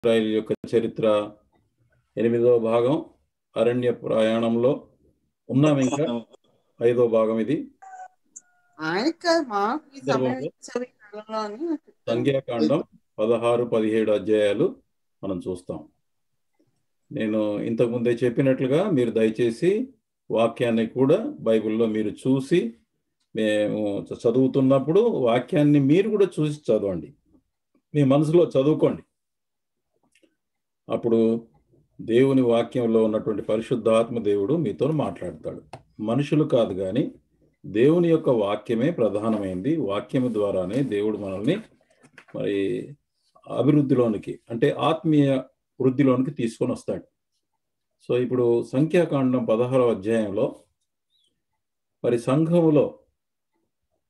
ఇశ్రాయేలు యొక్క చరిత్ర 8వ భాగం అరణ్య ప్రయాణంలో ఉన్నాం. ఇంకా 5వ భాగం ఇది. సంఖ్యాకాండం 16-17 అధ్యాయాలు మనం చూస్తాం. నేను ఇంతకుముందే చెప్పినట్లుగా మీరు దయచేసి వాక్యాన్ని కూడా బైబిల్లో మీరు చూసి, మేము చదువుతున్నప్పుడు వాక్యాన్ని మీరు కూడా చూసి చదవండి, మీ మనసులో చదువుకోండి. అప్పుడు దేవుని వాక్యంలో ఉన్నటువంటి పరిశుద్ధాత్మ దేవుడు మీతో మాట్లాడతాడు. మనుషులు కాదు, కానీ దేవుని యొక్క వాక్యమే ప్రధానమైంది. వాక్యము ద్వారానే దేవుడు మనల్ని మరి అభివృద్ధిలోనికి, అంటే ఆత్మీయ వృద్ధిలోనికి తీసుకొని వస్తాడు. సో ఇప్పుడు సంఖ్యాకాండం 16వ అధ్యాయంలో మరి సంఘములో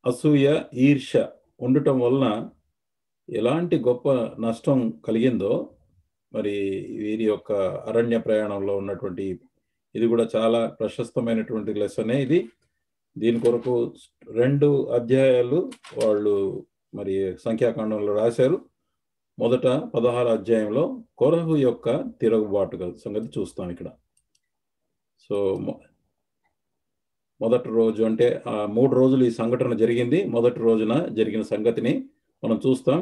అసూయ, ఈర్ష్య ఉండటం వలన ఎలాంటి గొప్ప నష్టం కలిగిందో, మరి వీరి యొక్క అరణ్య ప్రయాణంలో ఉన్నటువంటి ఇది కూడా చాలా ప్రశస్తమైనటువంటి లెసనే ఇది. దీని కొరకు 2 అధ్యాయాలు వాళ్ళు మరి సంఖ్యాకాండంలో రాశారు. మొదట 16 అధ్యాయంలో కొరహు యొక్క తిరుగుబాటు సంగతి చూస్తాం ఇక్కడ. సో మొదటి రోజు, అంటే 3 రోజులు ఈ సంఘటన జరిగింది. మొదటి రోజున జరిగిన సంగతిని మనం చూస్తాం.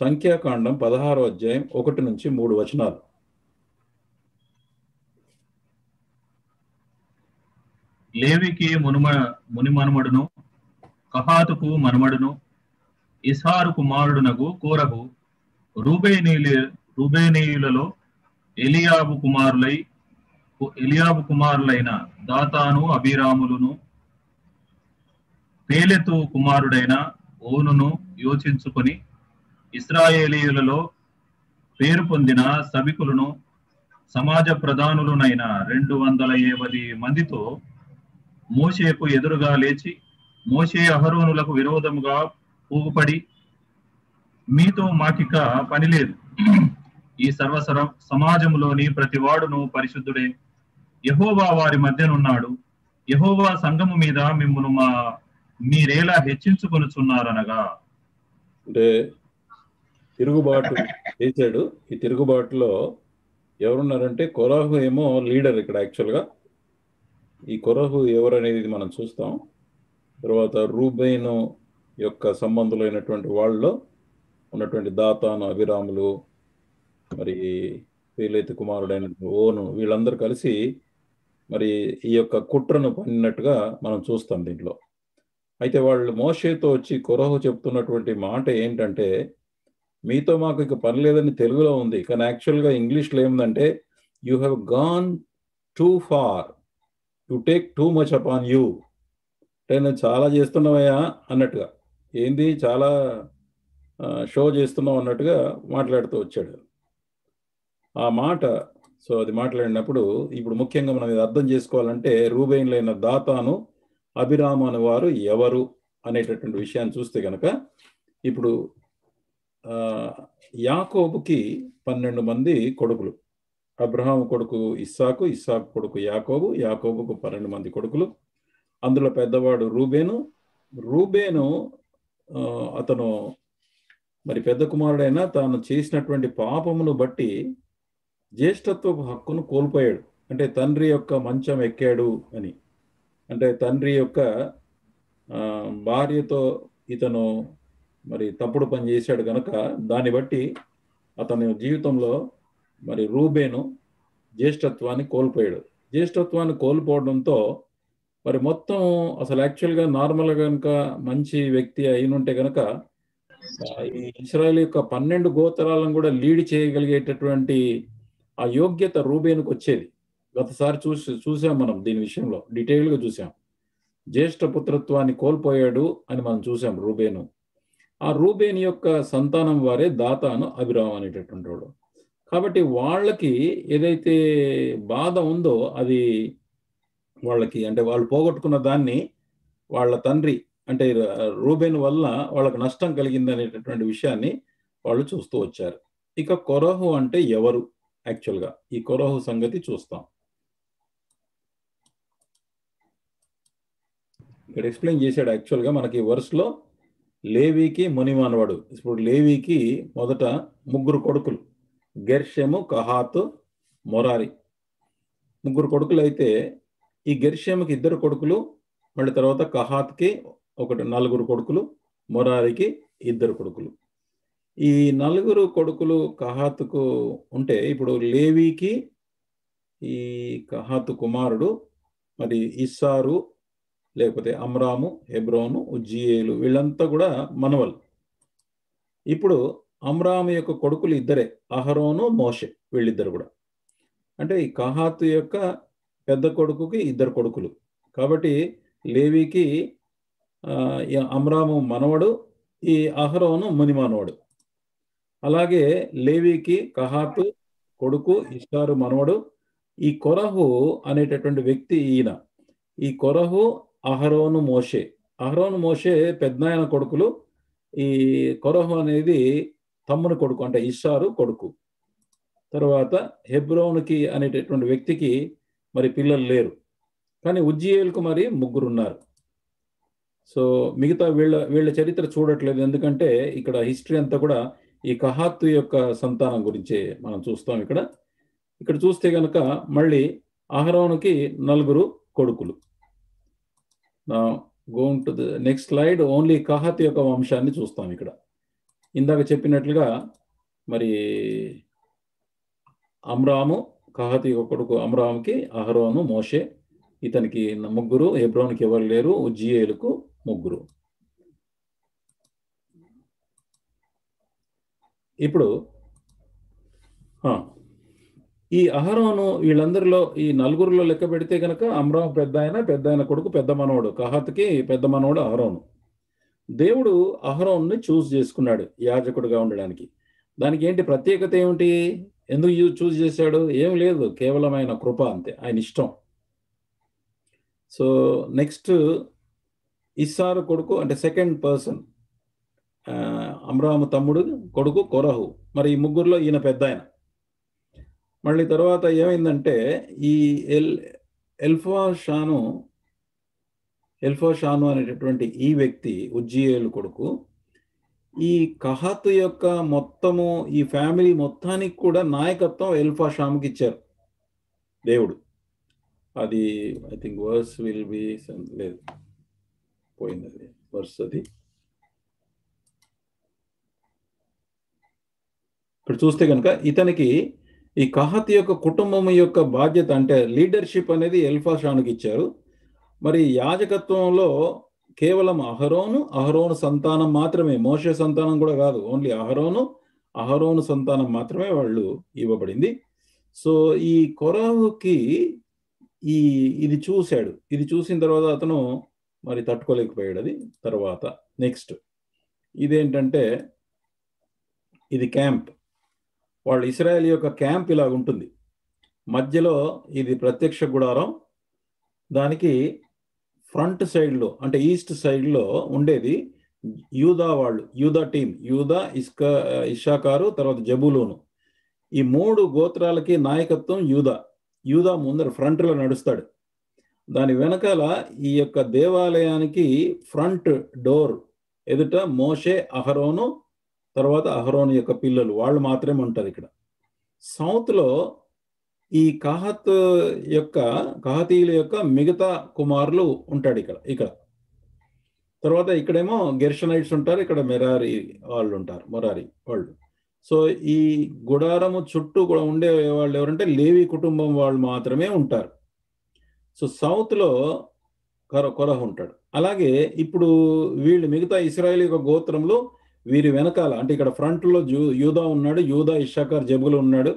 సంఖ్యాకాండం 16వ అధ్యాయం 1 నుంచి 3 వచనాలు. లేవికి ముని మనుమడును, కహాతుకు మనుమడును, ఇస్హారు కుమారుడునగు కోరహు రూబేనీయులలో ఎలియాబు కుమారులైన దాతాను, అబీరాములను, పేలెతు కుమారుడైన ఓనును యోచించుకొని ఇశ్రాయేలీయులలో పేరు పొందిన సభికులను, సమాజ ప్రధానులనైన 250 మందితో మోషేకు ఎదురుగా లేచి, మోషే అహరోనులకు విరోధముగా పోగుపడి, మీతో మాకిక పని లేదు, ఈ సమాజంలోని ప్రతివాడును పరిశుద్ధుడే, యెహోవా వారి మధ్యనున్నాడు, యెహోవా సంఘము మీద మిమ్మును మీరేలా హెచ్చించుకొనుచున్నారనగా. అంటే తిరుగుబాటు చేశాడు. ఈ తిరుగుబాటులో ఎవరున్నారంటే కొరహు ఏమో లీడర్ ఇక్కడ. యాక్చువల్గా ఈ కొరహు ఎవరు అనేది మనం చూస్తాం. తర్వాత రూబేను యొక్క సంబంధులైనటువంటి వాళ్ళలో ఉన్నటువంటి దాతాను, అభిరాములు, మరి పేలేతు కుమారుడైన ఓను, వీళ్ళందరూ కలిసి మరి ఈ యొక్క కుట్రను పన్నినట్టుగా మనం చూస్తాం దీంట్లో. అయితే వాళ్ళు మోషేతో వచ్చి కొరహు చెప్తున్నటువంటి మాట ఏంటంటే, మీతో మాకు ఇక పని లేదని తెలుగులో ఉంది, కానీ యాక్చువల్గా ఇంగ్లీష్లో ఏముందంటే, you have gone too far, you take too much upon you. అంటే నేను చాలా చేస్తున్నావయ్యా అన్నట్టుగా, ఏంది చాలా షో చేస్తున్నావు అన్నట్టుగా మాట్లాడుతూ వచ్చాడు ఆ మాట. సో అది మాట్లాడినప్పుడు ఇప్పుడు ముఖ్యంగా మనం ఇది అర్థం చేసుకోవాలంటే, రూబేన్లైన దాతాను, అభిరాము అనే వారు ఎవరు అనేటటువంటి విషయాన్ని చూస్తే కనుక, ఇప్పుడు యాకోబుకి 12 మంది కొడుకులు. అబ్రహాము కొడుకు ఇస్సాకు, ఇస్సాకు కొడుకు యాకోబు, యాకోబుకు 12 మంది కొడుకులు. అందులో పెద్దవాడు రూబేను అతను మరి పెద్ద కుమారుడైనా తాను చేసినటువంటి పాపమును బట్టి జ్యేష్ఠత్వపు హక్కును కోల్పోయాడు. అంటే తండ్రి యొక్క మంచం ఎక్కాడు అని, అంటే తండ్రి యొక్క భార్యతో ఇతను మరి తప్పుడు పని చేశాడు కనుక, దాన్ని బట్టి అతని జీవితంలో మరి రూబేను జ్యేష్ఠత్వాన్ని కోల్పోయాడు. జ్యేష్ఠత్వాన్ని కోల్పోవడంతో మరి మొత్తం అసలు యాక్చువల్గా నార్మల్గా కనుక మంచి వ్యక్తి అయినుంటే కనుక ఈ ఇశ్రాయేలు యొక్క 12 గోత్రాలను కూడా లీడ్ చేయగలిగేటటువంటి ఆ యోగ్యత రూబేనుకు వచ్చేది. గతసారి చూసాం మనం దీని విషయంలో డీటెయిల్గా చూసాం. జ్యేష్ఠ పుత్రత్వాన్ని కోల్పోయాడు అని మనం చూసాం రూబేను. ఆ రూబేను యొక్క సంతానం వారే దాతాను, అభిరాము అనేటటువంటి వాడు. కాబట్టి వాళ్ళకి ఏదైతే బాధ ఉందో అది వాళ్ళకి, అంటే వాళ్ళు పోగొట్టుకున్న దాన్ని వాళ్ళ తండ్రి అంటే రూబేను వల్ల వాళ్ళకి నష్టం కలిగింది అనేటటువంటి విషయాన్ని వాళ్ళు చూస్తూ వచ్చారు. ఇక కొరహు అంటే ఎవరు? యాక్చువల్గా ఈ కొరహు సంగతి చూస్తాం. ఇక్కడ ఎక్స్ప్లెయిన్ చేశాడు. యాక్చువల్గా మనకి వర్స్లో లేవీకి మునిమానవాడు. ఇప్పుడు లేవీకి మొదట 3 కొడుకులు, గెర్షెము, కహాతు, మొరారి. ముగ్గురు కొడుకులు అయితే ఈ గెర్షెముకి 2 కొడుకులు, మళ్ళీ తర్వాత కహాత్కి 4 కొడుకులు, మొరారికి 2 కొడుకులు. ఈ 4 కొడుకులు కహాతుకు ఉంటే ఇప్పుడు లేవీకి ఈ కహాతు కుమారుడు మరి ఇస్సారు, లేకపోతే అమ్రాము, హెబ్రోను, ఉజ్జీయేలు, వీళ్ళంతా కూడా మనవలు. ఇప్పుడు అమ్రాము యొక్క కొడుకులు 2, అహరోను, మోషే, వీళ్ళిద్దరు కూడా. అంటే ఈ కహాతు యొక్క పెద్ద కొడుకుకి 2 కొడుకులు. కాబట్టి లేవీకి ఈ అమ్రాము మనవడు, ఈ అహరోను ముని మనవడు. అలాగే లేవీకి కహాతు కొడుకు, ఇస్సారు మనవడు. ఈ కొరహు అనేటటువంటి వ్యక్తి ఈయన. ఈ కొరహు, అహరోను, మోషే. అహరోను, మోషే పెద్దనాయన కొడుకులు. ఈ కొరహు అనేది తమ్ముని కొడుకు, అంటే ఇస్సారు కొడుకు. తర్వాత హెబ్రోనుకి అనేటటువంటి వ్యక్తికి మరి పిల్లలు లేరు, కానీ ఉజ్జీయేలుకు మరి 3 ఉన్నారు. సో మిగతా వీళ్ళ చరిత్ర చూడట్లేదు, ఎందుకంటే ఇక్కడ హిస్టరీ అంతా కూడా ఈ కహాతు యొక్క సంతానం గురించి మనం చూస్తాం. ఇక్కడ చూస్తే కనుక మళ్ళీ అహరోనుకి 4 కొడుకులు. Going to the next slide, only కహాతు యొక్క వంశాన్ని చూస్తాం. ఇక్కడ ఇందాక చెప్పినట్లుగా మరి అమ్రాము, కహాతు యొక్క కొడుకు అమ్రాముకి అహరోను, మోషే, ఇతనికి 3, హెబ్రోనుకి ఎవరు లేరు, ఉజ్జీయేలుకు 3. ఇప్పుడు ఈ అహరోను వీళ్ళందరిలో ఈ 4 లెక్క పెడితే కనుక అమ్రాము పెద్ద ఆయన కొడుకు, పెద్ద మనవడు. కహాతుకి పెద్ద మనవడు అహరోను. దేవుడు అహరోన్ని చూస్ చేసుకున్నాడు యాజకుడుగా ఉండడానికి. దానికి ఏంటి ప్రత్యేకత ఏమిటి? ఎందుకు చూస్ చేశాడు? ఏం లేదు, కేవలం ఆయన కృప, అంతే, ఆయన ఇష్టం. సో నెక్స్ట్ ఇస్సారు కొడుకు, అంటే సెకండ్ పర్సన్, అమ్రాము తమ్ముడు కొడుకు కొరహు. మరి ఈ 3లో ఈయన పెద్ద ఆయన. మళ్ళీ తర్వాత ఏమైందంటే ఈ ఎల్ఫాషాను అనేటటువంటి ఈ వ్యక్తి ఉజ్జీయేలు కొడుకు ఈ కహాతు యొక్క మొత్తము ఈ ఫ్యామిలీ మొత్తానికి కూడా నాయకత్వం ఎల్ఫాషాముకి ఇచ్చారు దేవుడు. అది I think verse will be లేదు, పోయింది వర్స్. అది ఇక్కడ చూస్తే కనుక ఇతనికి ఈ కహాతు యొక్క కుటుంబం యొక్క బాధ్యత, అంటే లీడర్షిప్ అనేది ఎల్ఫాషానుకి ఇచ్చారు. మరి యాజకత్వంలో కేవలం అహరోను సంతానం మాత్రమే, మోషే సంతానం కూడా కాదు, ఓన్లీ అహరోను సంతానం మాత్రమే వాళ్ళు ఇవ్వబడింది. సో ఈ కొరహుకి ఇది చూశాడు. ఇది చూసిన తర్వాత అతను మరి తట్టుకోలేకపోయాడు. అది తర్వాత నెక్స్ట్ ఇదేంటంటే ఇది క్యాంప్. వాళ్ళు ఇశ్రాయేల్ యొక్క క్యాంప్ ఇలాగ ఉంటుంది. మధ్యలో ఇది ప్రత్యక్ష గుడారం. దానికి ఫ్రంట్ సైడ్లో, అంటే ఈస్ట్ సైడ్లో ఉండేది యూదా టీం, ఇశ్శాకారు, తర్వాత జబూలూను. ఈ 3 గోత్రాలకి నాయకత్వం యూదా ముందర ఫ్రంట్లో నడుస్తాడు. దాని వెనకాల ఈ యొక్క దేవాలయానికి ఫ్రంట్ డోర్ ఎదుట మోషే, అహరోను, తర్వాత అహరోను యొక్క పిల్లలు, వాళ్ళు మాత్రమే ఉంటారు. ఇక్కడ సౌత్లో ఈ కహాతీయుల యొక్క మిగతా కుమారులు ఉంటాడు ఇక్కడ. తర్వాత ఇక్కడేమో గెర్షనైట్స్ ఉంటారు, ఇక్కడ మొరారి వాళ్ళు. సో ఈ గుడారము చుట్టూ కూడా ఉండే వాళ్ళు ఎవరంటే లేవి కుటుంబం వాళ్ళు మాత్రమే ఉంటారు. సో సౌత్లో కొరహు ఉంటాడు. అలాగే ఇప్పుడు వీళ్ళు మిగతా ఇశ్రాయేల్ యొక్క గోత్రంలో వీరి వెనకాల, అంటే ఇక్కడ ఫ్రంట్లో యూదా ఉన్నాడు, యూదా, ఇశ్శాకార్, జబూలు ఉన్నాడు.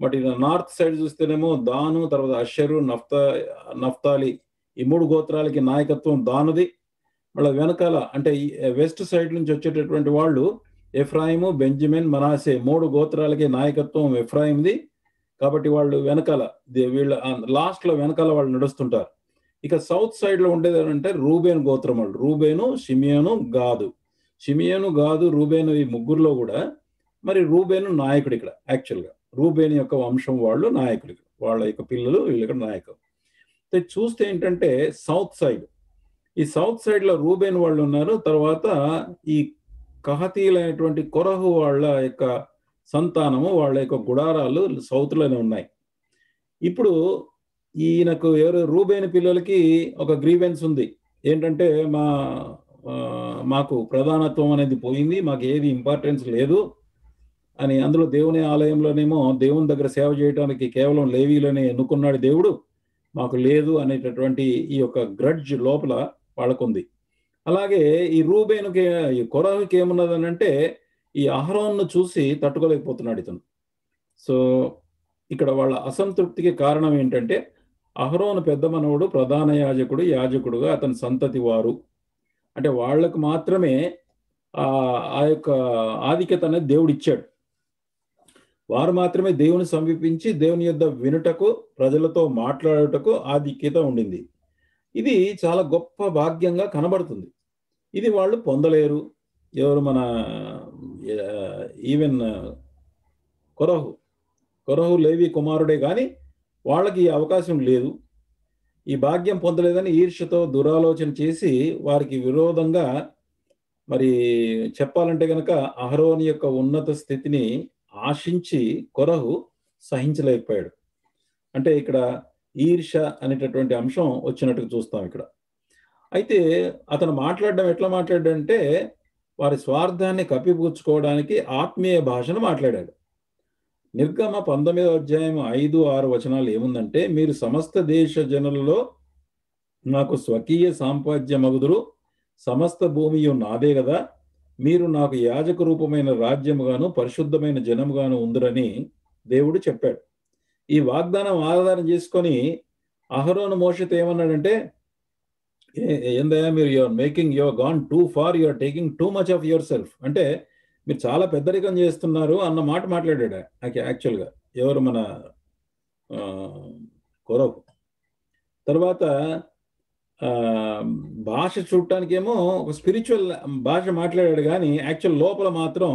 బట్ ఇలా నార్త్ సైడ్ చూస్తేనేమో దాను, తర్వాత అషరు, నఫ్తాలి, ఈ 3 గోత్రాలకి నాయకత్వం దానుది. మళ్ళీ వెనకాల అంటే వెస్ట్ సైడ్ నుంచి వచ్చేటటువంటి వాళ్ళు ఎఫ్రాయిము, బెంజమిన్, మనాసే, 3 గోత్రాలకి నాయకత్వం ఎఫ్రాయిమ్ది. కాబట్టి వాళ్ళు వెనకాల వీళ్ళ లాస్ట్లో వెనకాల వాళ్ళు నడుస్తుంటారు. ఇక సౌత్ సైడ్లో ఉండేది అంటే రూబేను గోత్రం వాళ్ళు, రూబేను, షిమియోను, గాదు, రూబేను, ఈ 3లో కూడా మరి రూబేను నాయకుడు. ఇక్కడ యాక్చువల్గా రూబేను యొక్క వంశం వాళ్ళు నాయకులు, వాళ్ళ యొక్క పిల్లలు వీళ్ళు ఇక్కడ నాయకులు. చూస్తే ఏంటంటే ఈ సౌత్ సైడ్లో రూబేను వాళ్ళు ఉన్నారు. తర్వాత ఈ కహాతీయులైనటువంటి కొరహు వాళ్ళ యొక్క సంతానము, వాళ్ళ యొక్క గుడారాలు సౌత్లోనే ఉన్నాయి. ఇప్పుడు ఈయనకు రూబేను పిల్లలకి ఒక గ్రీవెన్స్ ఉంది. ఏంటంటే మాకు ప్రధానత్వం అనేది పోయింది, మాకు ఏది ఇంపార్టెన్స్ లేదు అని. అందులో దేవుని ఆలయంలోనేమో దేవుని దగ్గర సేవ చేయడానికి కేవలం లేవీలోనే ఎన్నుకున్నాడు దేవుడు, మాకు లేదు అనేటటువంటి ఈ యొక్క గ్రడ్జ్ లోపల వాళ్ళకుంది. అలాగే ఈ రూబేనుకి, ఈ కొరహుకి ఏమున్నదని అంటే ఈ అహరోన్ను చూసి తట్టుకోలేకపోతున్నాడు ఇతను. సో ఇక్కడ వాళ్ళ అసంతృప్తికి కారణం ఏంటంటే అహరోను పెద్ద మనవడు ప్రధాన యాజకుడు, యాజకుడుగా అతని సంతతి వారు, అంటే వాళ్లకు మాత్రమే ఆ యొక్క ఆధిక్యత అనేది దేవుడు ఇచ్చాడు. వారు మాత్రమే దేవుని సమీపించి దేవుని యొద్ద వినుటకు, ప్రజలతో మాట్లాడుటకు ఆధిక్యత ఉండింది. ఇది చాలా గొప్ప భాగ్యంగా కనబడుతుంది. ఇది వాళ్ళు పొందలేరు. ఎవరు? మన ఈవెన్ కొరహు లేవి కుమారుడే, కానీ వాళ్ళకి ఈ అవకాశం లేదు. ఈ భాగ్యం పొందలేదని ఈర్ష్యతో దురాలోచన చేసి వారికి విరోధంగా, మరి చెప్పాలంటే కనుక అహరోను యొక్క ఉన్నత స్థితిని ఆశించి కొరహు సహించలేకపోయాడు. అంటే ఇక్కడ ఈర్ష్య అనేటటువంటి అంశం వచ్చినట్టుగా చూస్తాం ఇక్కడ. అయితే అతను మాట్లాడడం ఎట్లా మాట్లాడాడంటే వారి స్వార్థాన్ని కప్పిపుచ్చుకోవడానికి ఆత్మీయ భాషను మాట్లాడాడు. నిర్గమ 19వ అధ్యాయం 5-6 వచనాలు ఏముందంటే, మీరు సమస్త దేశ జనులలో నాకు స్వకీయ సాంపాద్యమగుదురు, సమస్త భూమియు నాదే కదా, మీరు నాకు యాజక రూపమైన రాజ్యముగాను పరిశుద్ధమైన జనముగాను ఉందిరని దేవుడు చెప్పాడు. ఈ వాగ్దానం ఆధారం చేసుకొని అహరోను మోషతో ఏమన్నాడంటే, ఏందయ్యా మీరు your gone too far, your taking too much of yourself, అంటే మీరు చాలా పెద్దరికం చేస్తున్నారు అన్న మాట మాట్లాడాడు యాక్చువల్గా. ఎవరు? మన కొరహు. తర్వాత భాష చూడటానికేమో ఒక స్పిరిచువల్ భాష మాట్లాడాడు, కానీ యాక్చువల్ లోపల మాత్రం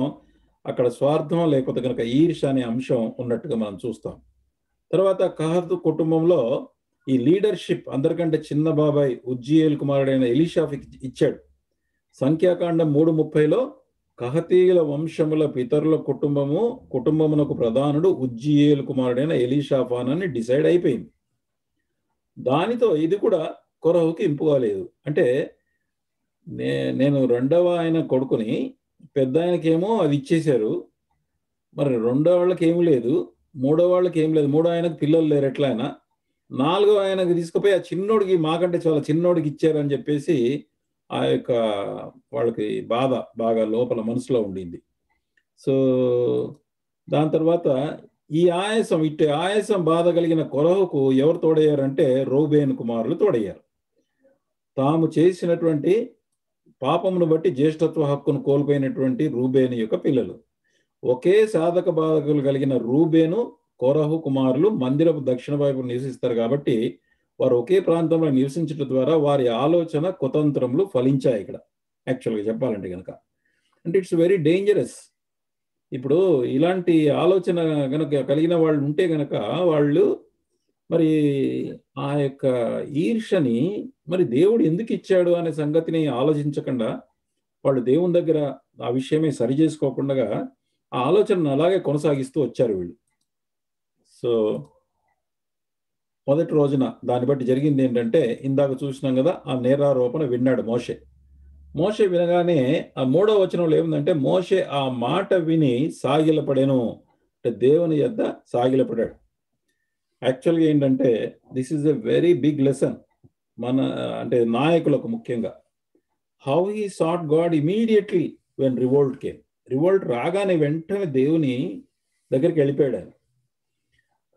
అక్కడ స్వార్థం లేకపోతే కనుక ఈర్ష అనే అంశం ఉన్నట్టుగా మనం చూస్తాం. తర్వాత కహతు కుటుంబంలో ఈ లీడర్షిప్ అందరికంటే చిన్న బాబాయ్ ఉజ్జియేల్ కుమారుడైన ఎలీషాఫికి ఇచ్చాడు. సంఖ్యాకాండం 3:30లో కహతీయుల వంశముల పితరుల కుటుంబమునకు ప్రధానుడు ఉజ్జియేలు కుమారుడైన ఎలీషాఫాన్ అని డిసైడ్ అయిపోయింది. దానితో ఇది కూడా కొరహుకి ఇంపుగాలేదు. అంటే నేను రెండవ ఆయన కొడుకుని, పెద్ద ఆయనకేమో అది ఇచ్చేశారు, మరి రెండో వాళ్ళకి ఏమి లేదు, మూడో వాళ్ళకి ఏం లేదు, మూడో ఆయనకు పిల్లలు లేరు, ఎట్లా అయినా నాలుగో ఆయనకు తీసుకుపోయి ఆ చిన్నోడికి, మాకంటే చాలా చిన్నోడికి ఇచ్చారని చెప్పేసి ఆ యొక్క వాళ్ళకి బాధ బాగా లోపల మనసులో ఉండింది. సో దాని తర్వాత ఈ ఆయాసం బాధ కలిగిన కొరహుకు ఎవరు తోడయ్యారంటే రూబేను కుమారులు తోడయ్యారు. తాము చేసినటువంటి పాపమును బట్టి జ్యేష్ఠత్వ హక్కును కోల్పోయినటువంటి రూబేను యొక్క పిల్లలు. ఒకే సాధక బాధకులు కలిగిన రూబేను, కొరహు కుమారులు మందిరపు దక్షిణ వైపు నివసిస్తారు కాబట్టి వారు ఒకే ప్రాంతంలో నివసించడం ద్వారా వారి ఆలోచన కుతంత్రములు ఫలించాయి. ఇక్కడ యాక్చువల్గా చెప్పాలంటే కనుక, అంటే ఇట్స్ వెరీ డేంజరస్. ఇప్పుడు ఇలాంటి ఆలోచన కనుక కలిగిన వాళ్ళు ఉంటే కనుక వాళ్ళు మరి ఆ యొక్క ఈర్షని మరి దేవుడు ఎందుకు ఇచ్చాడు అనే సంగతిని ఆలోచించకుండా వాళ్ళు దేవుని దగ్గర ఆ విషయమే సరి చేసుకోకుండా ఆ ఆలోచనను అలాగే కొనసాగిస్తూ వచ్చారు వీళ్ళు. సో మొదటి రోజున దాన్ని బట్టి జరిగింది ఏంటంటే, ఇందాక చూసినాం కదా, ఆ నేరారోపణ విన్నాడు మోషే వినగానే ఆ 3వ వచనంలో ఏముందంటే, మోషే ఆ మాట విని సాగిలపడెను, అంటే దేవుని యొద్ద సాగిలపడాడు. యాక్చువల్గా ఏంటంటే this is a very big lesson మన అంటే నాయకులకు ముఖ్యంగా. How he sought God immediately when revolt came. Revolt రాగానే వెంటనే దేవుని దగ్గరికి వెళ్ళిపోయాడు ఆయన.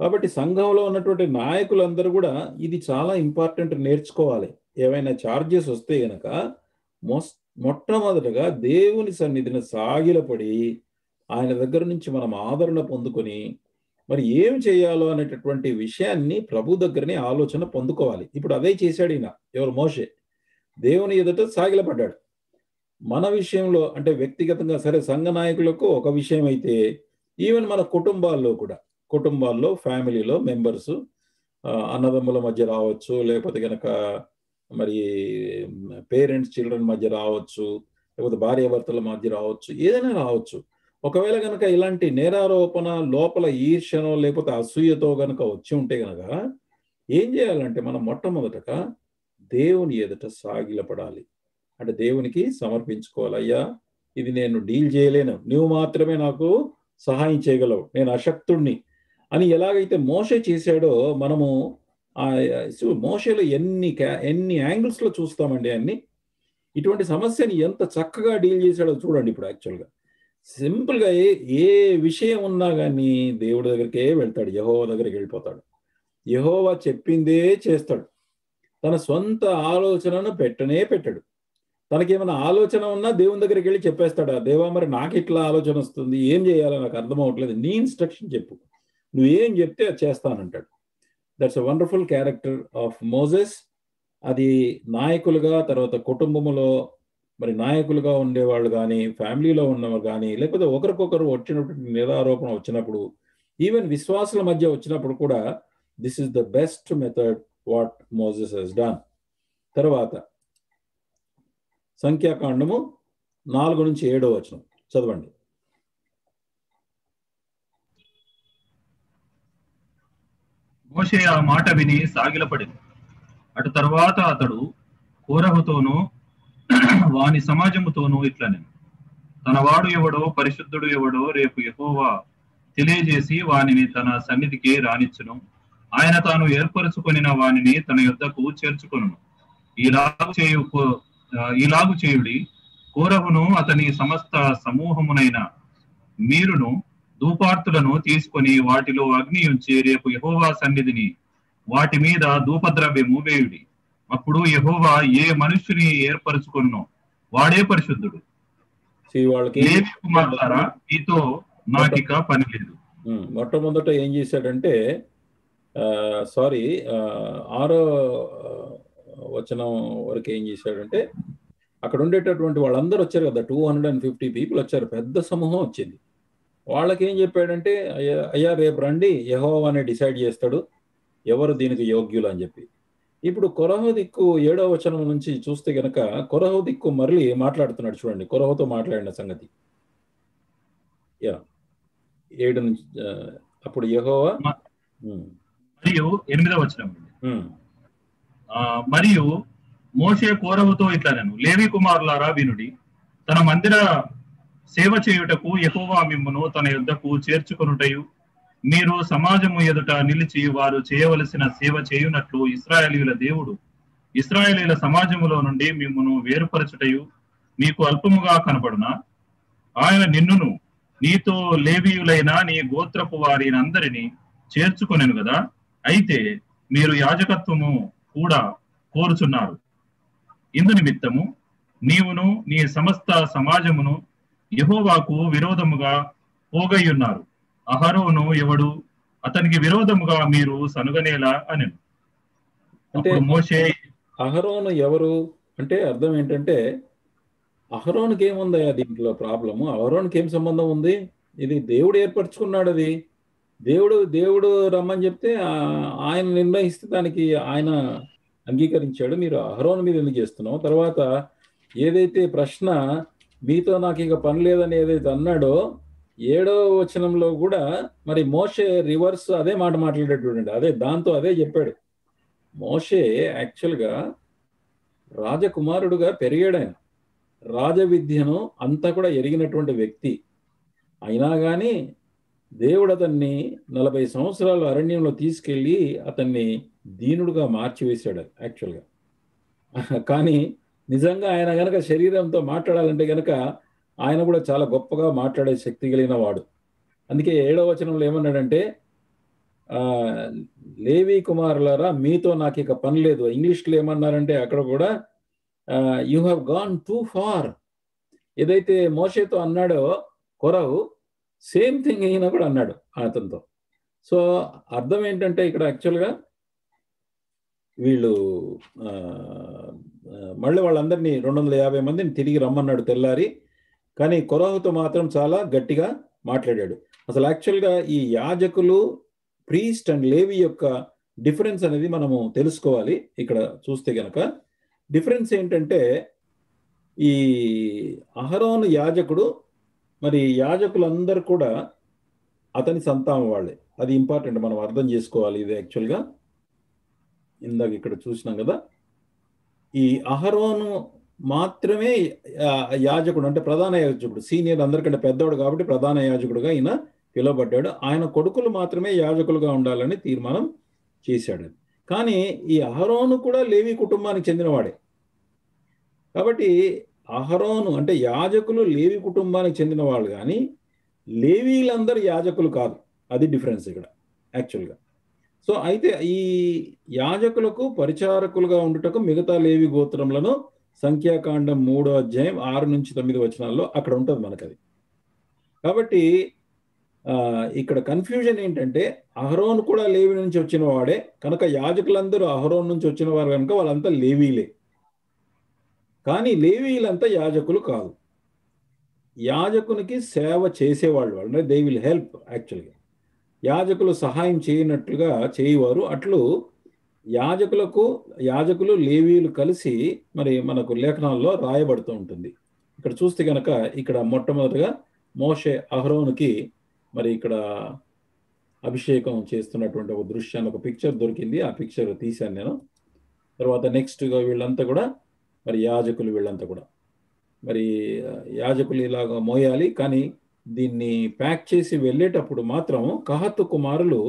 కాబట్టి సంఘంలో ఉన్నటువంటి నాయకులందరూ కూడా ఇది చాలా ఇంపార్టెంట్ నేర్చుకోవాలి. ఏవైనా ఛార్జెస్ వస్తే గనక మొట్టమొదటగా దేవుని సన్నిధిని సాగిలపడి ఆయన దగ్గర నుంచి మనం ఆదరణ పొందుకొని మరి ఏం చేయాలో అనేటటువంటి విషయాన్ని ప్రభు దగ్గరనే ఆలోచన పొందుకోవాలి. ఇప్పుడు అదే చేశాడు ఈయన. ఎవరు? మోషే. దేవుని ఎదుట సాగిలపడ్డాడు. మన విషయంలో అంటే వ్యక్తిగతంగా సరే, సంఘ నాయకులకు ఒక విషయం అయితే, ఈవెన్ మన కుటుంబాల్లో ఫ్యామిలీలో మెంబర్స్, అన్నదమ్ముల మధ్య రావచ్చు, లేకపోతే కనుక మరి పేరెంట్స్ చిల్డ్రన్ మధ్య రావచ్చు, లేకపోతే భార్యాభర్తల మధ్య రావచ్చు, ఏదైనా రావచ్చు. ఒకవేళ కనుక ఇలాంటి నేరారోపణ లోపల ఈర్ష్యనో లేకపోతే అసూయతో కనుక వచ్చి ఉంటే కనుక ఏం చేయాలంటే మనం మొట్టమొదటగా దేవుని ఎదుట సాగిలపడాలి. అంటే దేవునికి సమర్పించుకోవాలి. అయ్యా, ఇది నేను డీల్ చేయలేను, నువ్వు మాత్రమే నాకు సహాయం చేయగలవు, నేను అశక్తుణ్ణి అని ఎలాగైతే మోషే చేశాడో మనము మోషేలో ఎన్ని యాంగిల్స్లో చూస్తామండి అన్ని. ఇటువంటి సమస్యని ఎంత చక్కగా డీల్ చేశాడో చూడండి. ఇప్పుడు యాక్చువల్గా సింపుల్గా ఏ విషయం ఉన్నా కానీ దేవుడి దగ్గరికే వెళ్తాడు, యెహోవా దగ్గరికి వెళ్ళిపోతాడు. యెహోవా చెప్పిందే చేస్తాడు. తన సొంత ఆలోచనను పెట్టాడు. తనకేమైనా ఆలోచన ఉన్నా దేవుని దగ్గరికి వెళ్ళి చెప్పేస్తాడు, దేవా మరి నాకు ఇట్లా ఆలోచన వస్తుంది, ఏం చేయాలో నాకు అర్థం అవ్వట్లేదు, నీ ఇన్స్ట్రక్షన్ చెప్పు, నువ్వేం చెప్తే అది చేస్తానంటాడు. That's a wonderful character of Moses. అది నాయకులుగా, తర్వాత కుటుంబంలో మరి నాయకులుగా ఉండేవాళ్ళు కానీ, ఫ్యామిలీలో ఉన్నవారు కానీ, లేకపోతే ఒకరికొకరు వచ్చినటువంటి నిరారోపణ వచ్చినప్పుడు, ఈవెన్ విశ్వాసుల మధ్య వచ్చినప్పుడు కూడా this is the best method what Moses has done. తర్వాత సంఖ్యాకాండము 4-7 చదవండి. మోషే ఆ మాట విని సాగిలపడింది. అటు తర్వాత అతడు కోరహుతోనూ వాని సమాజముతోనూ ఇట్లనే, తన వాడు ఎవడో పరిశుద్ధుడు ఎవడో రేపు యెహోవా తెలియజేసి వానిని తన సన్నిధికి రానిచ్చును. ఆయన తాను ఏర్పరచుకొనిన వానిని తన యొద్దకు చేర్చుకొనును. ఈలాగు చేయుడి. కోరహును అతని సమస్త సమూహమునైన మీరును ధూపార్తులను తీసుకొని వాటిలో అగ్ని ఉంచి రేపు యెహోవా సన్నిధిని వాటి మీద ధూపద్రవ్యము వేయుడి. అప్పుడు యెహోవా ఏ మనుష్యుని ఏర్పరచుకొనునో వాడే పరిశుద్ధుడు. లేవి కుమారులారా, మీతో నాకిక పని లేదు. మొట్టమొదట ఏం చేశాడంటే 6వ వరకు ఏం చేశాడంటే, అక్కడ ఉండేటటువంటి వాళ్ళందరూ వచ్చారు కదా, 250 పీపుల్ వచ్చారు, పెద్ద సమూహం వచ్చింది. వాళ్ళకి ఏం చెప్పాడంటే, అయ్యా రేపు రండి, యెహోవానే డిసైడ్ చేస్తాడు ఎవరు దీనికి యోగ్యులు అని చెప్పి. ఇప్పుడు కొరహు దిక్కు 7వ వచనం నుంచి చూస్తే గనక కొరహు దిక్కు మరలి మాట్లాడుతున్నాడు. చూడండి కొరహుతో మాట్లాడిన సంగతి. 7 నుంచి అప్పుడు యెహోవా మరియు 8వ వచనం, మరియు మోషే కోరహుతో ఇట్లనెను, లేవి కుమారులారా వినుడి. తన మందిర సేవ చేయుటకు యెహోవా మిమ్మును తన యొద్దకు చేర్చుకొనుటయు, మీరు సమాజము ఎదుట నిలిచి వారు చేయవలసిన సేవ చేయునట్లు ఇశ్రాయేలీయుల దేవుడు ఇశ్రాయేలీయుల సమాజములో నుండి మిమ్మును వేరుపరచుటయు మీకు అల్పముగా కనపడునా? ఆయన నిన్నును నీతో లేవీయులైన నీ గోత్రపు వారినందరినీ చేర్చుకొనెను కదా. అయితే మీరు యాజకత్వము కూడా కోరుచున్నారు. ఇందు నిమిత్తము నీవును నీ సమస్త సమాజమును యెహోవాకు విరోధముగా పోగయ్యున్నారు. అహరోను ఎవడు? అతనికి విరోధముగా మీరు సనుగనేలా అనెను. అంటే మోషే అహరోను ఎవరు అంటే అర్థం ఏంటంటే, అహరోనుకి ఏముందయ్యా దీంట్లో ప్రాబ్లము? అహరోనుకి ఏం సంబంధం ఉంది? ఇది దేవుడు ఏర్పరచుకున్నాడు. అది దేవుడు రమ్మని చెప్తే ఆయన నిర్ణయిస్తే దానికి ఆయన అంగీకరించాడు. మీరు అహరోను మీద ఎందుకు చేస్తున్నాం? తర్వాత ఏదైతే ప్రశ్న మీతో నాకు ఇక పని లేదని ఏదైతే అన్నాడో 7వ వచనంలో కూడా మరి మోషే రివర్స్ అదే మాట మాట్లాడేటటువంటి అదే చెప్పాడు. మోషే యాక్చువల్గా రాజకుమారుడుగా పెరిగాడు. ఆయన రాజవిద్యను అంతా కూడా ఎరిగినటువంటి వ్యక్తి. అయినా కానీ దేవుడు అతన్ని 40 సంవత్సరాలు అరణ్యంలో తీసుకెళ్ళి అతన్ని దీనుడుగా మార్చివేశాడు యాక్చువల్గా. కానీ నిజంగా ఆయన గనక శరీరంతో మాట్లాడాలంటే గనక ఆయన కూడా చాలా గొప్పగా మాట్లాడే శక్తి కలిగిన వాడు. అందుకే 7వ వచనంలో ఏమన్నాడంటే, లేవి కుమారులారా మీతో నాకు ఇక పని లేదు. ఇంగ్లీష్లో ఏమన్నారంటే అక్కడ కూడా you have gone too far. ఏదైతే మోషేతో అన్నాడో కొరవు, సేమ్ థింగ్ ఈయన కూడా అన్నాడు అతనితో. సో అర్థం ఏంటంటే ఇక్కడ యాక్చువల్గా వీళ్ళు మళ్ళీ వాళ్ళందరినీ 250 మందిని తిరిగి రమ్మన్నాడు తెల్లారి. కానీ కొరహుతో మాత్రం చాలా గట్టిగా మాట్లాడాడు. అసలు యాక్చువల్గా ఈ యాజకులు, ప్రీస్ట్ అండ్ లేవి యొక్క డిఫరెన్స్ అనేది మనము తెలుసుకోవాలి. ఇక్కడ చూస్తే గనక డిఫరెన్స్ ఏంటంటే, ఈ అహరోను యాజకుడు మరి యాజకులందరూ కూడా అతని సంతానం వాళ్ళే. అది ఇంపార్టెంట్, మనం అర్థం చేసుకోవాలి. ఇది యాక్చువల్గా ఇందాక ఇక్కడ చూసినాం కదా, ఈ అహరోను మాత్రమే యాజకుడు, అంటే ప్రధాన యాజకుడు, సీనియర్, అందరికంటే పెద్దవాడు కాబట్టి ప్రధాన యాజకుడుగా ఈయన పిలువబడ్డాడు. ఆయన కొడుకులు మాత్రమే యాజకులుగా ఉండాలని తీర్మానం చేశాడు. కానీ ఈ అహరోను కూడా లేవి కుటుంబానికి చెందినవాడే. కాబట్టి అహరోను అంటే యాజకులు లేవి కుటుంబానికి చెందిన వాళ్ళు, కానీ లేవీలందరూ యాజకులు కాదు. అది డిఫరెన్స్ ఇక్కడ యాక్చువల్గా. సో అయితే ఈ యాజకులకు పరిచారకులుగా ఉండుటకు మిగతా లేవి గోత్రములను సంఖ్యాకాండం 3వ అధ్యాయం 6-9 వచనాల్లో అక్కడ ఉంటుంది మనకు అది. కాబట్టి ఇక్కడ కన్ఫ్యూజన్ ఏంటంటే, అహరోను కూడా లేవి నుంచి వచ్చిన వాడే కనుక యాజకులందరూ అహరోను నుంచి వచ్చిన వారు కనుక వాళ్ళంతా లేవీలే. కానీ లేవీలంతా యాజకులు కాదు. యాజకునికి సేవ చేసేవాళ్ళు, అంటే దే విల్ హెల్ప్. యాక్చువల్గా యాజకులు సహాయం చేయనట్లుగా చేయవారు. అట్లు యాజకులు లేవీలు కలిసి మరి మనకు లేఖనాల్లో రాయబడుతూ ఉంటుంది. ఇక్కడ చూస్తే కనుక ఇక్కడ మొట్టమొదటిగా మోషే అహరోనుకి మరి ఇక్కడ అభిషేకం చేస్తున్నటువంటి ఒక దృశ్యాన్ని, ఒక పిక్చర్ దొరికింది. ఆ పిక్చర్ తీశాను నేను. తర్వాత నెక్స్ట్గా వీళ్ళంతా కూడా మరి యాజకులు, వీళ్ళంతా కూడా మరి యాజకులు ఇలాగ మోయాలి. కానీ దీన్ని ప్యాక్ చేసి వెళ్ళేటప్పుడు మాత్రం కహాతు కుమారులు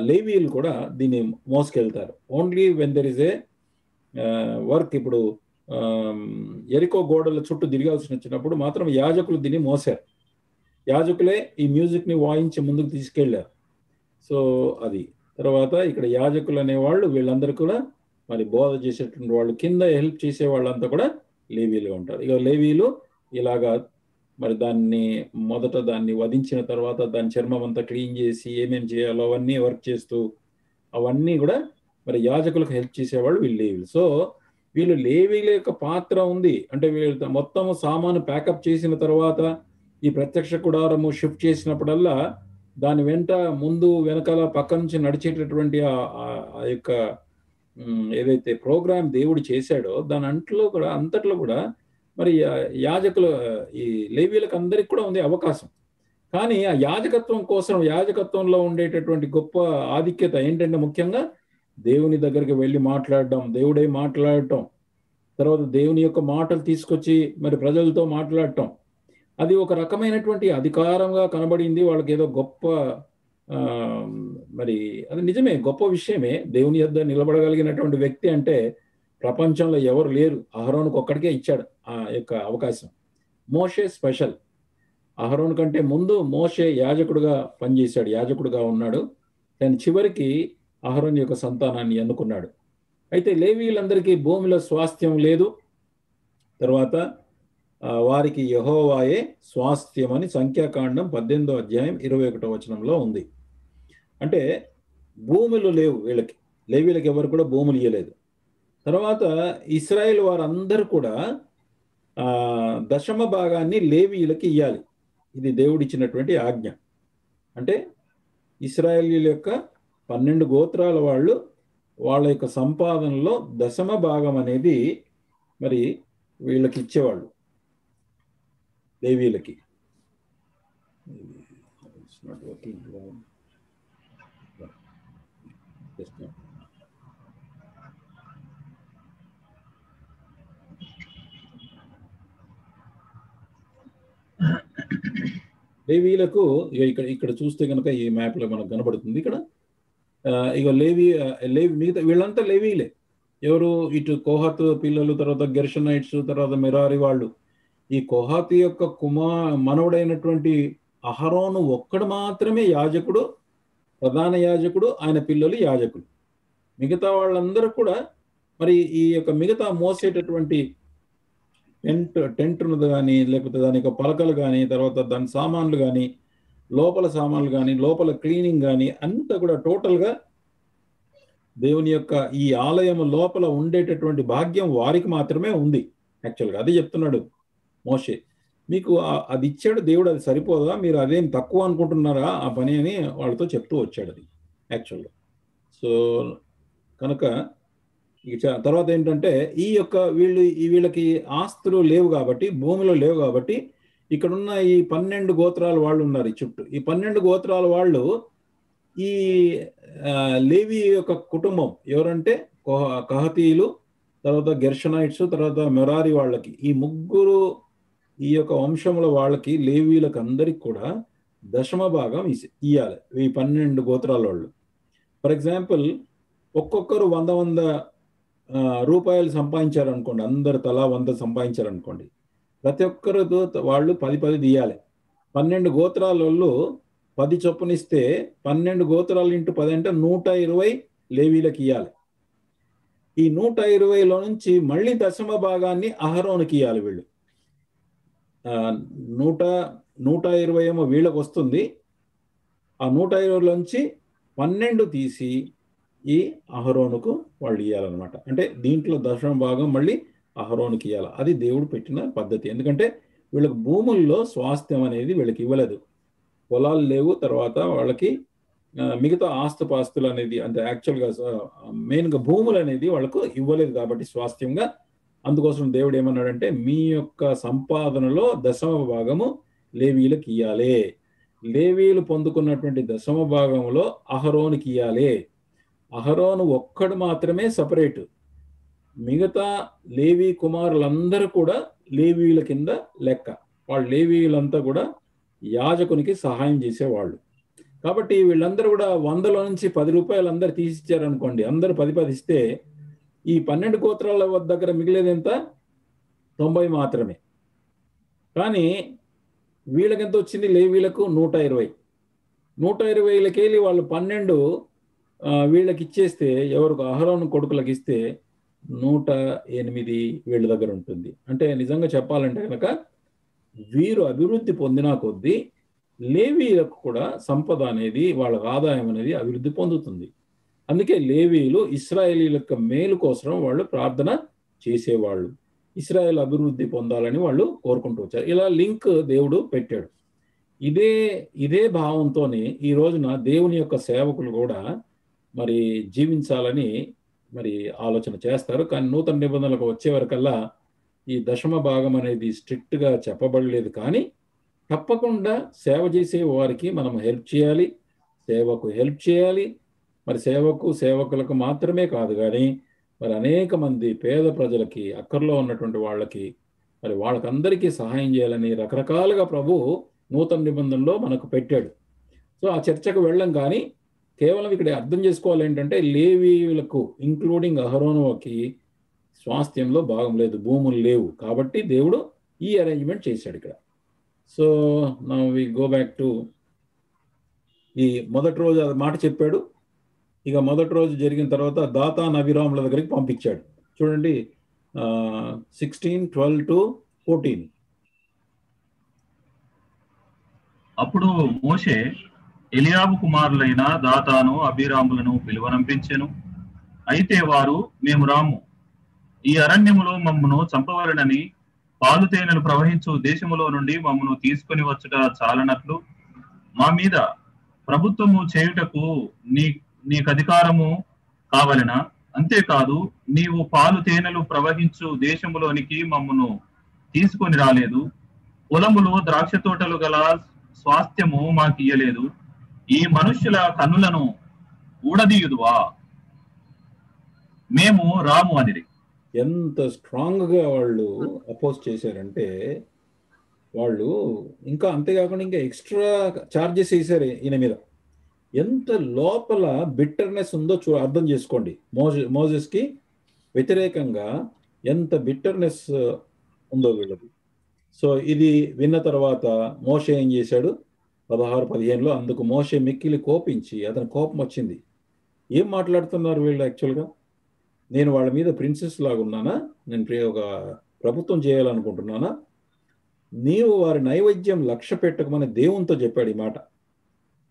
లేవీలు కూడా దీన్ని మోసుకెళ్తారు. Only when there is a work. ఇప్పుడు ఎరికో గోడల చుట్టూ తిరగాల్సి వచ్చినప్పుడు మాత్రం యాజకులు దీన్ని మోసారు. యాజకులే ఈ మ్యూజిక్ని వాయించి ముందుకు తీసుకెళ్ళారు. సో అది తర్వాత ఇక్కడ యాజకులు అనేవాళ్ళు వీళ్ళందరూ కూడా మరి బోధ చేసేటువంటి వాళ్ళు, కింద హెల్ప్ చేసే వాళ్ళంతా కూడా లేవీలుగా ఉంటారు. ఇక లేవీలు ఇలాగా మరి మొదట దాన్ని వధించిన తర్వాత దాని చర్మం అంతా క్లీన్ చేసి ఏమేమి చేయాలో అవన్నీ వర్క్ చేస్తూ అవన్నీ కూడా మరి యాజకులకు హెల్ప్ చేసేవాళ్ళు వీళ్ళు లేవీలు. సో వీళ్ళు లేవీల యొక్క పాత్ర ఉంది. అంటే వీళ్ళు మొత్తం సామాను ప్యాకప్ చేసిన తర్వాత ఈ ప్రత్యక్ష గుడారము షిఫ్ట్ చేసినప్పుడల్లా దాని వెంట ముందు వెనకాల పక్క నుంచి నడిచేటటువంటి ఆ యొక్క ఏదైతే ప్రోగ్రామ్ దేవుడు చేశాడో దాని అంతట్లో కూడా మరి యాజకులు, ఈ లేవీలకు అందరికి కూడా ఉంది అవకాశం. కానీ ఆ యాజకత్వం కోసం, యాజకత్వంలో ఉండేటటువంటి గొప్ప ఆధిక్యత ఏంటంటే ముఖ్యంగా దేవుని దగ్గరికి వెళ్ళి మాట్లాడడం, దేవుడే మాట్లాడటం, తర్వాత దేవుని యొక్క మాటలు తీసుకొచ్చి మరి ప్రజలతో మాట్లాడటం. అది ఒక రకమైనటువంటి అధికారంగా కనబడింది వాళ్ళకి. ఏదో గొప్ప మరి అది నిజమే, గొప్ప విషయమే. దేవుని యొద్ద నిలబడగలిగినటువంటి వ్యక్తి అంటే ప్రపంచంలో ఎవరు లేరు. అహరోనుకు ఒక్కడికే ఇచ్చాడు ఆ యొక్క అవకాశం. మోషే స్పెషల్. అహరోను కంటే ముందు మోషే యాజకుడుగా పనిచేశాడు, యాజకుడుగా ఉన్నాడు. కానీ చివరికి అహరోను యొక్క సంతానాన్ని ఎన్నుకున్నాడు. అయితే లేవీలందరికీ భూమిలో స్వాస్థ్యం లేదు. తర్వాత వారికి యెహోవాయే స్వాస్థ్యం అని సంఖ్యాకాండం 18వ అధ్యాయం 21వ వచనంలో ఉంది. అంటే భూములు లేవు వీళ్ళకి, లేవీలకు ఎవరు కూడా భూములు ఇవ్వలేదు. తర్వాత ఇశ్రాయేల్ వారందరూ కూడా దశమ భాగాన్ని లేవీయులకి ఇవ్వాలి. ఇది దేవుడిచ్చినటువంటి ఆజ్ఞ. అంటే ఇశ్రాయేలీల యొక్క 12 గోత్రాల వాళ్ళ యొక్క సంపాదనలో దశమ భాగం అనేది మరి వీళ్ళకి ఇచ్చేవాళ్ళు, లేవీయులకి. లేవీయులకు ఇక్కడ చూస్తే కనుక ఈ మ్యాప్ లో మనకు కనబడుతుంది. ఇక్కడ ఇక లేవి మిగతా వీళ్ళంతా లేవీలే. ఎవరు? ఇటు కోహాతు పిల్లలు, తర్వాత గెర్షనైట్స్, తర్వాత మెరారి వాళ్ళు. ఈ కోహాతు యొక్క మనవడైనటువంటి అహరోను ఒక్కడు మాత్రమే యాజకుడు, ప్రధాన యాజకుడు, ఆయన పిల్లలు యాజకులు. మిగతా వాళ్ళందరూ కూడా మరి ఈ యొక్క మిగతా మోసేటటువంటి టెంట్ కానీ, లేకపోతే దాని యొక్క పలకలు కానీ, తర్వాత దాని సామాన్లు కానీ, లోపల సామాన్లు కానీ, లోపల క్లీనింగ్ కానీ అంతా కూడా టోటల్గా దేవుని యొక్క ఈ ఆలయం లోపల ఉండేటటువంటి భాగ్యం వారికి మాత్రమే ఉంది. యాక్చువల్గా అదే చెప్తున్నాడు మోషే. మీకు అది ఇచ్చాడు దేవుడు, అది సరిపోదా, మీరు అదేం తక్కువ అనుకుంటున్నారా ఆ పని అని వాళ్ళతో చెప్తూ వచ్చాడు అది యాక్చువల్గా. సో కనుక తర్వాత ఏంటంటే ఈ యొక్క వీళ్ళకి ఆస్తులు లేవు కాబట్టి, భూమిలో లేవు కాబట్టి ఇక్కడున్న ఈ 12 గోత్రాల వాళ్ళు ఉన్నారు ఈ చుట్టూ. ఈ 12 గోత్రాల వాళ్ళు ఈ లేవి యొక్క కుటుంబం ఎవరంటే కహతీయులు, తర్వాత గెర్షనైట్స్, తర్వాత మెరారి వాళ్ళకి, ఈ ముగ్గురు ఈ యొక్క వంశముల వాళ్ళకి, లేవీలకు అందరికి కూడా దశమ భాగం ఇయ్యాలి ఈ 12 గోత్రాల వాళ్ళు. ఫర్ ఎగ్జాంపుల్, ఒక్కొక్కరు 100 రూపాయలు సంపాదించారనుకోండి, అందరు తలా 100 సంపాదించారనుకోండి, ప్రతి ఒక్కరు వాళ్ళు 10 తీయాలి. 12 గోత్రాల వాళ్ళు 10 చొప్పునిస్తే 12 గోత్రాలు ఇంటూ 10 అంటే 120 లేవీలకు ఇవ్వాలి. ఈ 120లో నుంచి మళ్ళీ దశమ భాగాన్ని అహరోనుకి ఇవ్వాలి. వీళ్ళు 120 ఏమో వీళ్ళకి వస్తుంది. ఆ 120లోంచి 12 తీసి ఈ అహరోనుకు వాళ్ళు ఇవ్వాలన్నమాట. అంటే దీంట్లో దశమ భాగం మళ్ళీ అహరోనుకి ఇవ్వాలి. అది దేవుడు పెట్టిన పద్ధతి. ఎందుకంటే వీళ్ళకి భూముల్లో స్వాస్థ్యం అనేది వీళ్ళకి ఇవ్వలేదు, పొలాలు లేవు, తర్వాత వాళ్ళకి మిగతా ఆస్తుపాస్తులు అనేది, అంటే యాక్చువల్గా మెయిన్గా భూములు అనేది వాళ్ళకు ఇవ్వలేదు కాబట్టి స్వాస్థ్యంగా. అందుకోసం దేవుడు ఏమన్నాడంటే, మీ యొక్క సంపాదనలో దశమ భాగము లేవీలకు ఇయ్యాలి. లేవీలు పొందుకున్నటువంటి దశమ భాగంలో అహరోనుకి ఇయ్యాలి. అహరోను ఒక్కడు మాత్రమే సపరేటు, మిగతా లేవీ కుమారులందరూ కూడా లేవీల కింద లెక్క. వాళ్ళు లేవీలంతా కూడా యాజకునికి సహాయం చేసేవాళ్ళు. కాబట్టి వీళ్ళందరూ కూడా 100లో నుంచి 10 రూపాయలు అందరు తీసిచ్చారనుకోండి, అందరూ 10 ఇస్తే ఈ 12 గోత్రాల దగ్గర మిగిలేది ఎంత? 90 మాత్రమే. కానీ వీళ్ళకి ఎంత వచ్చింది? లేవీలకు 120. 120లకి వెళ్ళి వాళ్ళు 12 వీళ్ళకి ఇచ్చేస్తే, ఎవరికి? అహరోను కొడుకులకు ఇస్తే 108 వీళ్ళ దగ్గర ఉంటుంది. అంటే నిజంగా చెప్పాలంటే కనుక వీరు అభివృద్ధి పొందిన కొద్దీ లేవీలకు కూడా సంపద అనేది, వాళ్ళ ఆదాయం అనేది అభివృద్ధి పొందుతుంది. అందుకే లేవీలు ఇశ్రాయేలీల యొక్క మేలు కోసం వాళ్ళు ప్రార్థన చేసేవాళ్ళు, ఇశ్రాయేల్ అభివృద్ధి పొందాలని వాళ్ళు కోరుకుంటూ వచ్చారు. ఇలా లింక్ దేవుడు పెట్టాడు. ఇదే భావంతోనే ఈ రోజున దేవుని యొక్క సేవకులు కూడా మరి జీవించాలని మరి ఆలోచన చేస్తారు. కానీ నూతన నిబంధనలకు వచ్చే వరకల్లా ఈ దశమ భాగం అనేది స్ట్రిక్ట్గా చెప్పబడలేదు. కానీ తప్పకుండా సేవ చేసే వారికి మనం హెల్ప్ చేయాలి, సేవకు హెల్ప్ చేయాలి. మరి సేవకులకు మాత్రమే కాదు, కానీ మరి అనేక మంది పేద ప్రజలకి, అక్కర్లో ఉన్నటువంటి వాళ్ళకి, మరి వాళ్ళకందరికీ సహాయం చేయాలని రకరకాలుగా ప్రభు నూతన నిబంధనలో మనకు పెట్టాడు. సో ఆ చర్చకు వెళ్ళం. కానీ కేవలం ఇక్కడ అర్థం చేసుకోవాలి ఏంటంటే, లేవీయులకు ఇంక్లూడింగ్ అహరోనుకి స్వాస్థ్యంలో భాగం లేదు, భూములు లేవు. కాబట్టి దేవుడు ఈ అరేంజ్మెంట్ చేశాడు ఇక్కడ. So now we go back to ఈ మొదటి రోజు అది మాట చెప్పాడు. ఇక మొదటి రోజు జరిగిన తర్వాత దాతాన్ అబీరాముల దగ్గరికి పంపించాడు. చూడండి 16:12-14. అప్పుడు మోషే ఎలియాబు కుమారులైన దాతాను అబీరాములను పిలువనంపించెను. అయితే వారు, మేము రాము, ఈ అరణ్యములో మమ్మను చంపవలనని పాలు తేనెలు ప్రవహించు దేశములో నుండి మమ్మను తీసుకొని వచ్చుట చాలనట్లు మా మీద ప్రభుత్వము చేయుటకు నీకు అధికారము కావలెనా? అంతేకాదు, నీవు పాలు తేనెలు ప్రవహించు దేశములోనికి మమ్మను తీసుకొని రాలేదు, పొలములు ద్రాక్ష తోటలు గల స్వాస్థ్యము మాకియ్యలేదు. ఈ మనుష్యుల కన్నులను ఊడదీయుదువా? మేము రాము అనిరి. ఎంత స్ట్రాంగ్గా వాళ్ళు అపోజ్ చేశారంటే, వాళ్ళు ఇంకా అంతేకాకుండా ఇంకా ఎక్స్ట్రా ఛార్జెస్ వేశారు ఈయన మీద. ఎంత లోపల బిట్టర్నెస్ ఉందో అర్థం చేసుకోండి. మోజెస్కి వ్యతిరేకంగా ఎంత బిట్టర్నెస్ ఉందో వీళ్ళది. సో ఇది విన్న తర్వాత మోషే ఏం చేశాడు? 16-15లో అందుకు మోషే మిక్కిలి కోపించి, అతని కోపం వచ్చింది. ఏం మాట్లాడుతున్నారు వీళ్ళు? యాక్చువల్గా నేను వాళ్ళ మీద ప్రిన్సెస్ లాగా ఉన్నానా? నేను ఒక ప్రభుత్వం చేయాలనుకుంటున్నానా? నీవు వారి నైవేద్యం లక్ష్య పెట్టకమని దేవునితో చెప్పాడు ఈ మాట.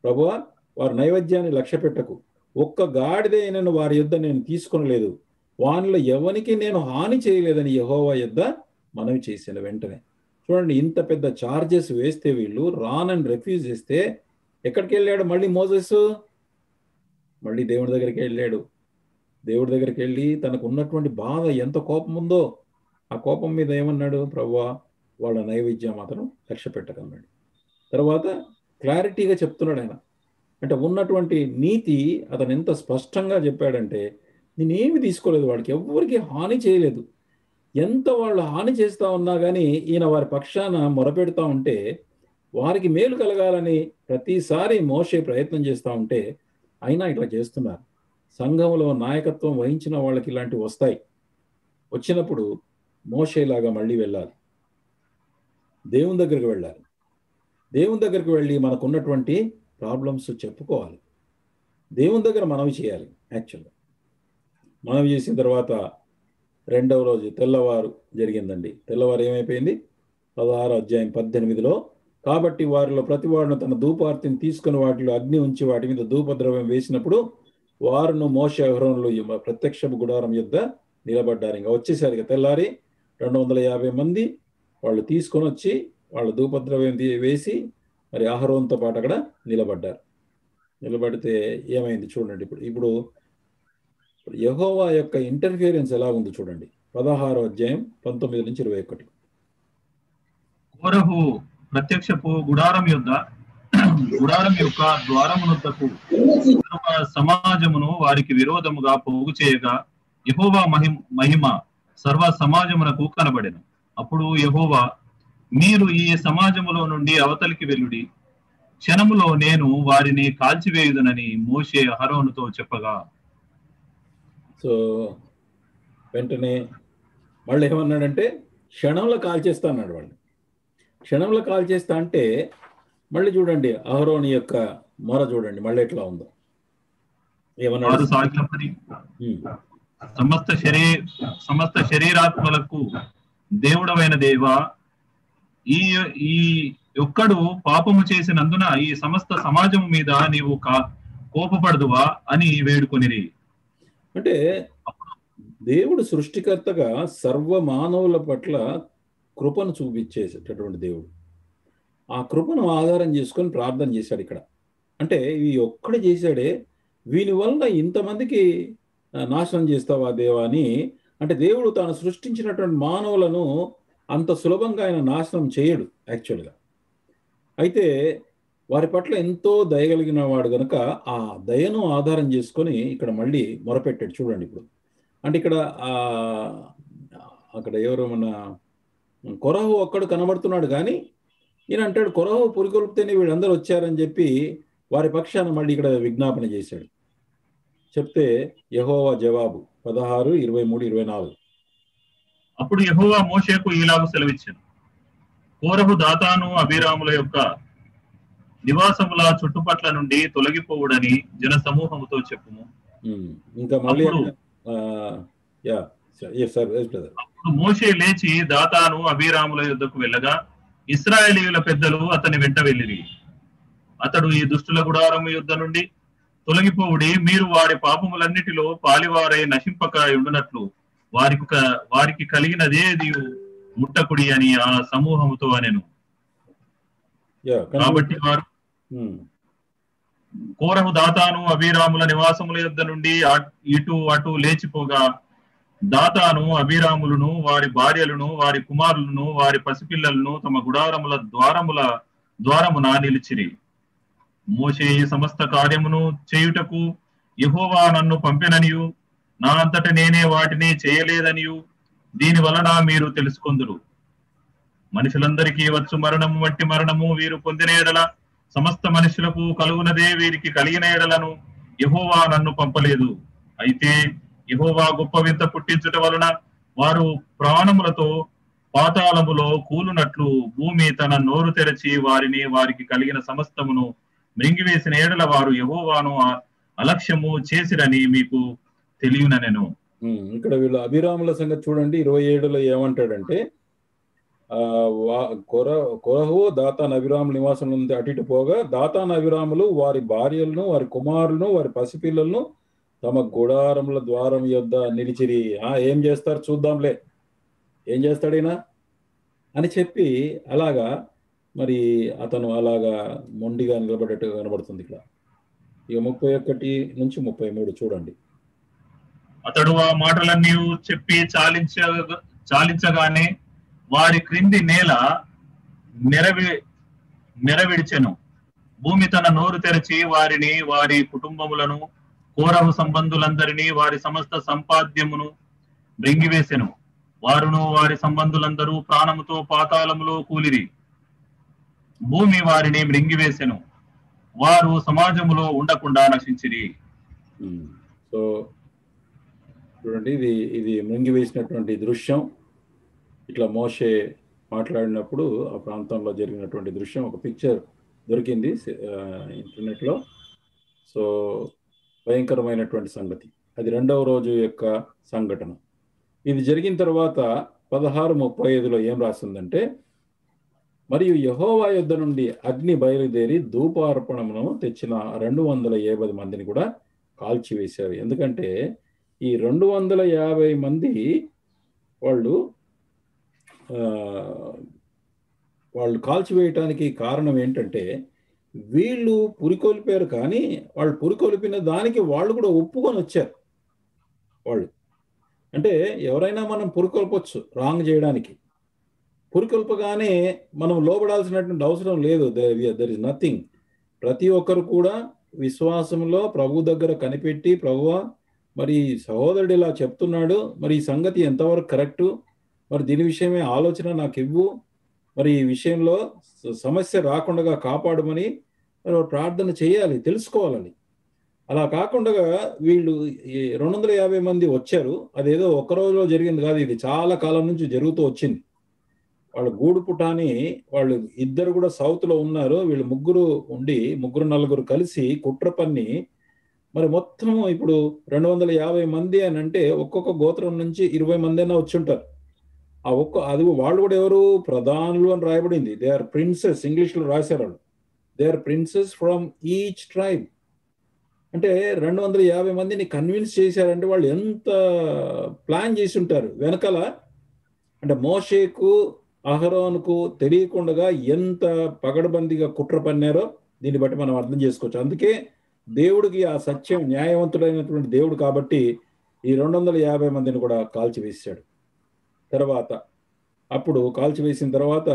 ప్రభువా, వారి నైవేద్యాన్ని లక్ష్య పెట్టకు, ఒక్క గాడిదైనను వారి యొద్ద నేను తీసుకొనలేదు, వానిలో ఎవరికి నేను హాని చేయలేదని యెహోవా యొద్ద మనవి చేసిన వెంటనే. చూడండి, ఇంత పెద్ద ఛార్జెస్ వేస్తే వీళ్ళు రానని రిఫ్యూజ్ చేస్తే ఎక్కడికి వెళ్ళాడు? మళ్ళీ మోసెస్ మళ్ళీ దేవుడి దగ్గరికి వెళ్ళాడు. దేవుడి దగ్గరికి వెళ్ళి తనకు ఉన్నటువంటి బాధ, ఎంత కోపం ఉందో ఆ కోపం మీద ఏమన్నాడు? ప్రభువా, వాళ్ళ నైవేద్యం మాత్రం లక్ష్య పెట్టకన్నాడు. తర్వాత క్లారిటీగా చెప్తున్నాడు ఆయన. అంటే ఉన్నటువంటి నీతి అతను ఎంత స్పష్టంగా చెప్పాడంటే, నేనేమి తీసుకోలేదు, వాడికి ఎవ్వరికి హాని చేయలేదు. ఎంత వాళ్ళు హాని చేస్తూ ఉన్నా కానీ ఈయన వారి పక్షాన మొరపెడతా ఉంటే, వారికి మేలు కలగాలని ప్రతిసారి మోషే ప్రయత్నం చేస్తూ ఉంటే అయినా ఇట్లా చేస్తున్నారు. సంఘంలో నాయకత్వం వహించిన వాళ్ళకి ఇలాంటివి వస్తాయి. వచ్చినప్పుడు మోషేలాగా మళ్ళీ వెళ్ళాలి, దేవుని దగ్గరికి వెళ్ళాలి. దేవుని దగ్గరికి వెళ్ళి మనకున్నటువంటి ప్రాబ్లమ్స్ చెప్పుకోవాలి. దేవుని దగ్గర మనవి చేయాలి. యాక్చువల్గా మనవి చేసిన తర్వాత రెండవ రోజు తెల్లవారు జరిగిందండి. తెల్లవారు ఏమైపోయింది? 16 అధ్యాయం 18లో, కాబట్టి వారిలో ప్రతివాడును తన ధూపార్తిని తీసుకుని వాటిలో అగ్ని ఉంచి వాటి మీద ధూపద్రవ్యం వేసినప్పుడు వారును మోషే అహరోనులు ప్రత్యక్షపు గుడారం యుద్ధ నిలబడ్డారు. ఇంకా వచ్చేసరికి తెల్లారి 250 మంది వాళ్ళు తీసుకొని వచ్చి వాళ్ళు ధూపద్రవ్యం వేసి మరి అహరోన్తో పాటు అక్కడ నిలబడ్డారు. నిలబడితే ఏమైంది చూడండి. ఇప్పుడు యెహోవా యొక్క ఇంటర్ఫియరెన్స్ ఎలా ఉంది చూడండి. 16వ అధ్యాయం 19 నుంచి 21. కోరహు ప్రత్యక్షపు గుడారం యొక్క ద్వారమునొద్దకు సమాజమును వారికి విరోధముగా పోగు చేయగా యెహోవా మహిమ సర్వ సమాజమునకు కనబడెను. అప్పుడు యెహోవా, మీరు ఈ సమాజములో నుండి అవతలికి వెళ్ళుడి, క్షణములో నేను వారిని కాల్చివేయుదనని మోషే అహరోనుతో చెప్పగా, సో వెంటనే మళ్ళీ ఏమన్నాడంటే క్షణంలో కాల్చేస్తా అన్నాడు. వాళ్ళు క్షణంలో కాల్చేస్తా అంటే మళ్ళీ చూడండి అహరోని యొక్క మొర చూడండి మళ్ళీ ఎట్లా ఉందో. ఏమన్నాడు? సమస్త శరీరాత్మలకు దేవుడవైన దేవా, ఈ ఒక్కడు పాపము చేసినందున ఈ సమస్త సమాజము మీద నీవు కోపపడదువా అని వేడుకొనిరి. అంటే దేవుడు సృష్టికర్తగా సర్వ మానవుల పట్ల కృపను చూపించేసేటటువంటి దేవుడు. ఆ కృపను ఆధారం చేసుకొని ప్రార్థన చేశాడు ఇక్కడ. అంటే ఈ ఒక్కడే చేశాడే, వీని వలన ఇంతమందికి నాశనం చేస్తావా దేవా అని. అంటే దేవుడు తాను సృష్టించినటువంటి మానవులను అంత సులభంగా ఆయన నాశనం చేయడు యాక్చువల్గా. అయితే వారి పట్ల ఎంతో దయగలిగిన వాడు కనుక ఆ దయను ఆధారం చేసుకొని ఇక్కడ మళ్ళీ మొరపెట్టాడు. చూడండి ఇప్పుడు. అంటే ఇక్కడ అక్కడ ఎవరు మన కొరహు ఒక్కడు కనబడుతున్నాడు కానీ ఈయన అంటాడు కొరహు పురికొల్పితేనే వీళ్ళందరూ వచ్చారని చెప్పి వారి పక్షాన మళ్ళీ ఇక్కడ విజ్ఞాపన చేశాడు. చెప్తే యెహోవా జవాబు 16, 23, 24. అప్పుడు యెహోవా మోషేకు ఈలాగు సెలవిచ్చాను, కోరహు దాతాను అబీరాముల యొక్క నివాసముల చుట్టుపట్ల నుండి తొలగిపోవుడని జన సమూహముతో చెప్పుము. ఇంకా మళ్ళీ అప్పుడు మోషే లేచి దాతాను అబీరాముల యుద్ధకు వెళ్ళగా ఇశ్రాయేలీయుల పెద్దలు అతని వెంట వెళ్ళిరి. అతడు, ఈ దుష్టుల గుడారము యుద్ధ నుండి తొలగిపోవుడి, మీరు వారి పాపములన్నిటిలో పాలివారై నశింపక ఉండునట్లు వారికి కలిగినదేది ముట్టకుడి అని ఆ సమూహముతో అనెను. కాబట్టి వారు కోరహు దాతాను అబీరాముల నివాసముల యుద్ధ నుండి ఇటు అటు లేచిపోగా దాతాను అబీరాములను వారి భార్యలను వారి కుమారులను వారి పసిపిల్లలను తమ గుడారముల ద్వారమున నిలిచిరి. మోషే ఈ సమస్త కార్యమును చేయుటకు యెహోవా నన్ను పంపెననియు నా అంతట నేనే వాటిని చేయలేదనియు దీని వలన మీరు తెలుసుకొందురు. మనుషులందరికీ వచ్చు మరణము వంటి మరణము వీరు పొందిన ఎడల సమస్త మనుషులకు కలుగునదే వీరికి కలిగిన ఎడలను యెహోవా నన్ను పంపలేదు. అయితే యెహోవా గొప్ప వింత పుట్టించుట వలన వారు ప్రాణములతో పాతాళములో కూలునట్లు భూమి తన నోరు తెరచి వారికి కలిగిన సమస్తమును మృంగివేసిన ఏడల వారు యెహోవాను అలక్ష్యము చేసిరని మీకు తెలియనెను. ఇక్కడ వీళ్ళు అభిరాముల సంగతి చూడండి. 27లో ఏమంటాడంటే కొరహు దాతాన్ అభిరాముల నివాసం నుండి అటు ఇటు పోగా దాతాన్ అభిరాములు వారి భార్యలను వారి కుమారులను వారి పసిపిల్లలను తమ గుడారముల ద్వారం యొద్ద నిలిచిరి. ఏం చేస్తారు చూద్దాంలే, ఏం చేస్తాడైనా అని చెప్పి అలాగా మరి అతను అలాగా మొండిగా నిలబడేట్టుగా కనబడుతుంది ఇక్కడ. ఇక 31 నుంచి 33 చూడండి. అతడు ఆ మాటలన్నీ చెప్పి చాలించగానే వారి క్రింది నేల నెరవిడిచెను. భూమి తన నోరు తెరచి వారిని, వారి కుటుంబములను, కోరహు సంబంధులందరినీ, వారి సమస్త సంపాద్యమును మృంగివేసెను. వారును వారి సంబంధులందరూ ప్రాణముతో పాతాళములో కూలిరి. భూమి వారిని మృంగివేసెను. వారు సమాజములో ఉండకుండా నశించిరి. సో చూడండి, ఇది మృంగివేసినటువంటి దృశ్యం. ఇట్లా మోషే మాట్లాడినప్పుడు ఆ ప్రాంతంలో జరిగినటువంటి దృశ్యం, ఒక పిక్చర్ దొరికింది ఇంటర్నెట్లో. సో భయంకరమైనటువంటి సంగతి. అది 2వ రోజు యొక్క సంఘటన. ఇది జరిగిన తర్వాత 16:35లో ఏం రాసిందంటే, మరియు యెహోవా యొద్ద నుండి అగ్ని బయలుదేరి ధూపార్పణమును తెచ్చిన 250 మందిని కూడా కాల్చివేశారు. ఎందుకంటే ఈ 250 మంది వాళ్ళు కాల్చివేయటానికి కారణం ఏంటంటే, వీళ్ళు పురికొల్పారు, కానీ వాళ్ళు పురికొల్పిన దానికి వాళ్ళు కూడా ఒప్పుకొని వచ్చారు. వాళ్ళు అంటే ఎవరైనా మనం పురికొల్పొచ్చు రాంగ్ చేయడానికి. పురికొల్పగానే మనం లోబడాల్సినటువంటి అవసరం లేదు. There is nothing. ప్రతి ఒక్కరు కూడా విశ్వాసంలో ప్రభు దగ్గర కనిపెట్టి, ప్రభువా మరి సహోదరుడు ఇలా చెప్తున్నాడు, మరి ఈ సంగతి ఎంతవరకు కరెక్టు, మరి దీని విషయమే ఆలోచన నాకు ఇవ్వు, మరి ఈ విషయంలో సమస్య రాకుండా కాపాడమని మరి ప్రార్థన చేయాలి, తెలుసుకోవాలని. అలా కాకుండా వీళ్ళు 250 మంది వచ్చారు. అదేదో ఒక్క రోజులో జరిగింది కాదు, ఇది చాలా కాలం నుంచి జరుగుతూ వచ్చింది. వాళ్ళ గూడు పుటాని వాళ్ళు ఇద్దరు కూడా సౌత్లో ఉన్నారు. వీళ్ళు ముగ్గురు ఉండి, ముగ్గురు నలుగురు కలిసి కుట్ర పన్ని మరి మొత్తం ఇప్పుడు 250 మంది అని అంటే ఒక్కొక్క గోత్రం నుంచి 20 మంది అయినా వచ్చి ఉంటారు. అది వాళ్ళు కూడా ఎవరు, ప్రధానులు అని రాయబడింది. దే ఆర్ ప్రిన్సెస్, ఇంగ్లీష్లో రాశారు వాళ్ళు. They are princes from each tribe. అంటే 250 మందిని కన్విన్స్ చేశారంటే వాళ్ళు ఎంత ప్లాన్ చేసి ఉంటారు వెనకాల. అంటే మోషేకు అహరోనుకు తెలియకుండా ఎంత పగడబందిగా కుట్ర పన్నారో దీన్ని బట్టి మనం అర్థం చేసుకోవచ్చు. అందుకే దేవుడికి ఆ సత్యం, న్యాయవంతుడైనటువంటి దేవుడు కాబట్టి ఈ 250 మందిని కూడా కాల్చివేశాడు. తర్వాత అప్పుడు కాల్చివేసిన తర్వాత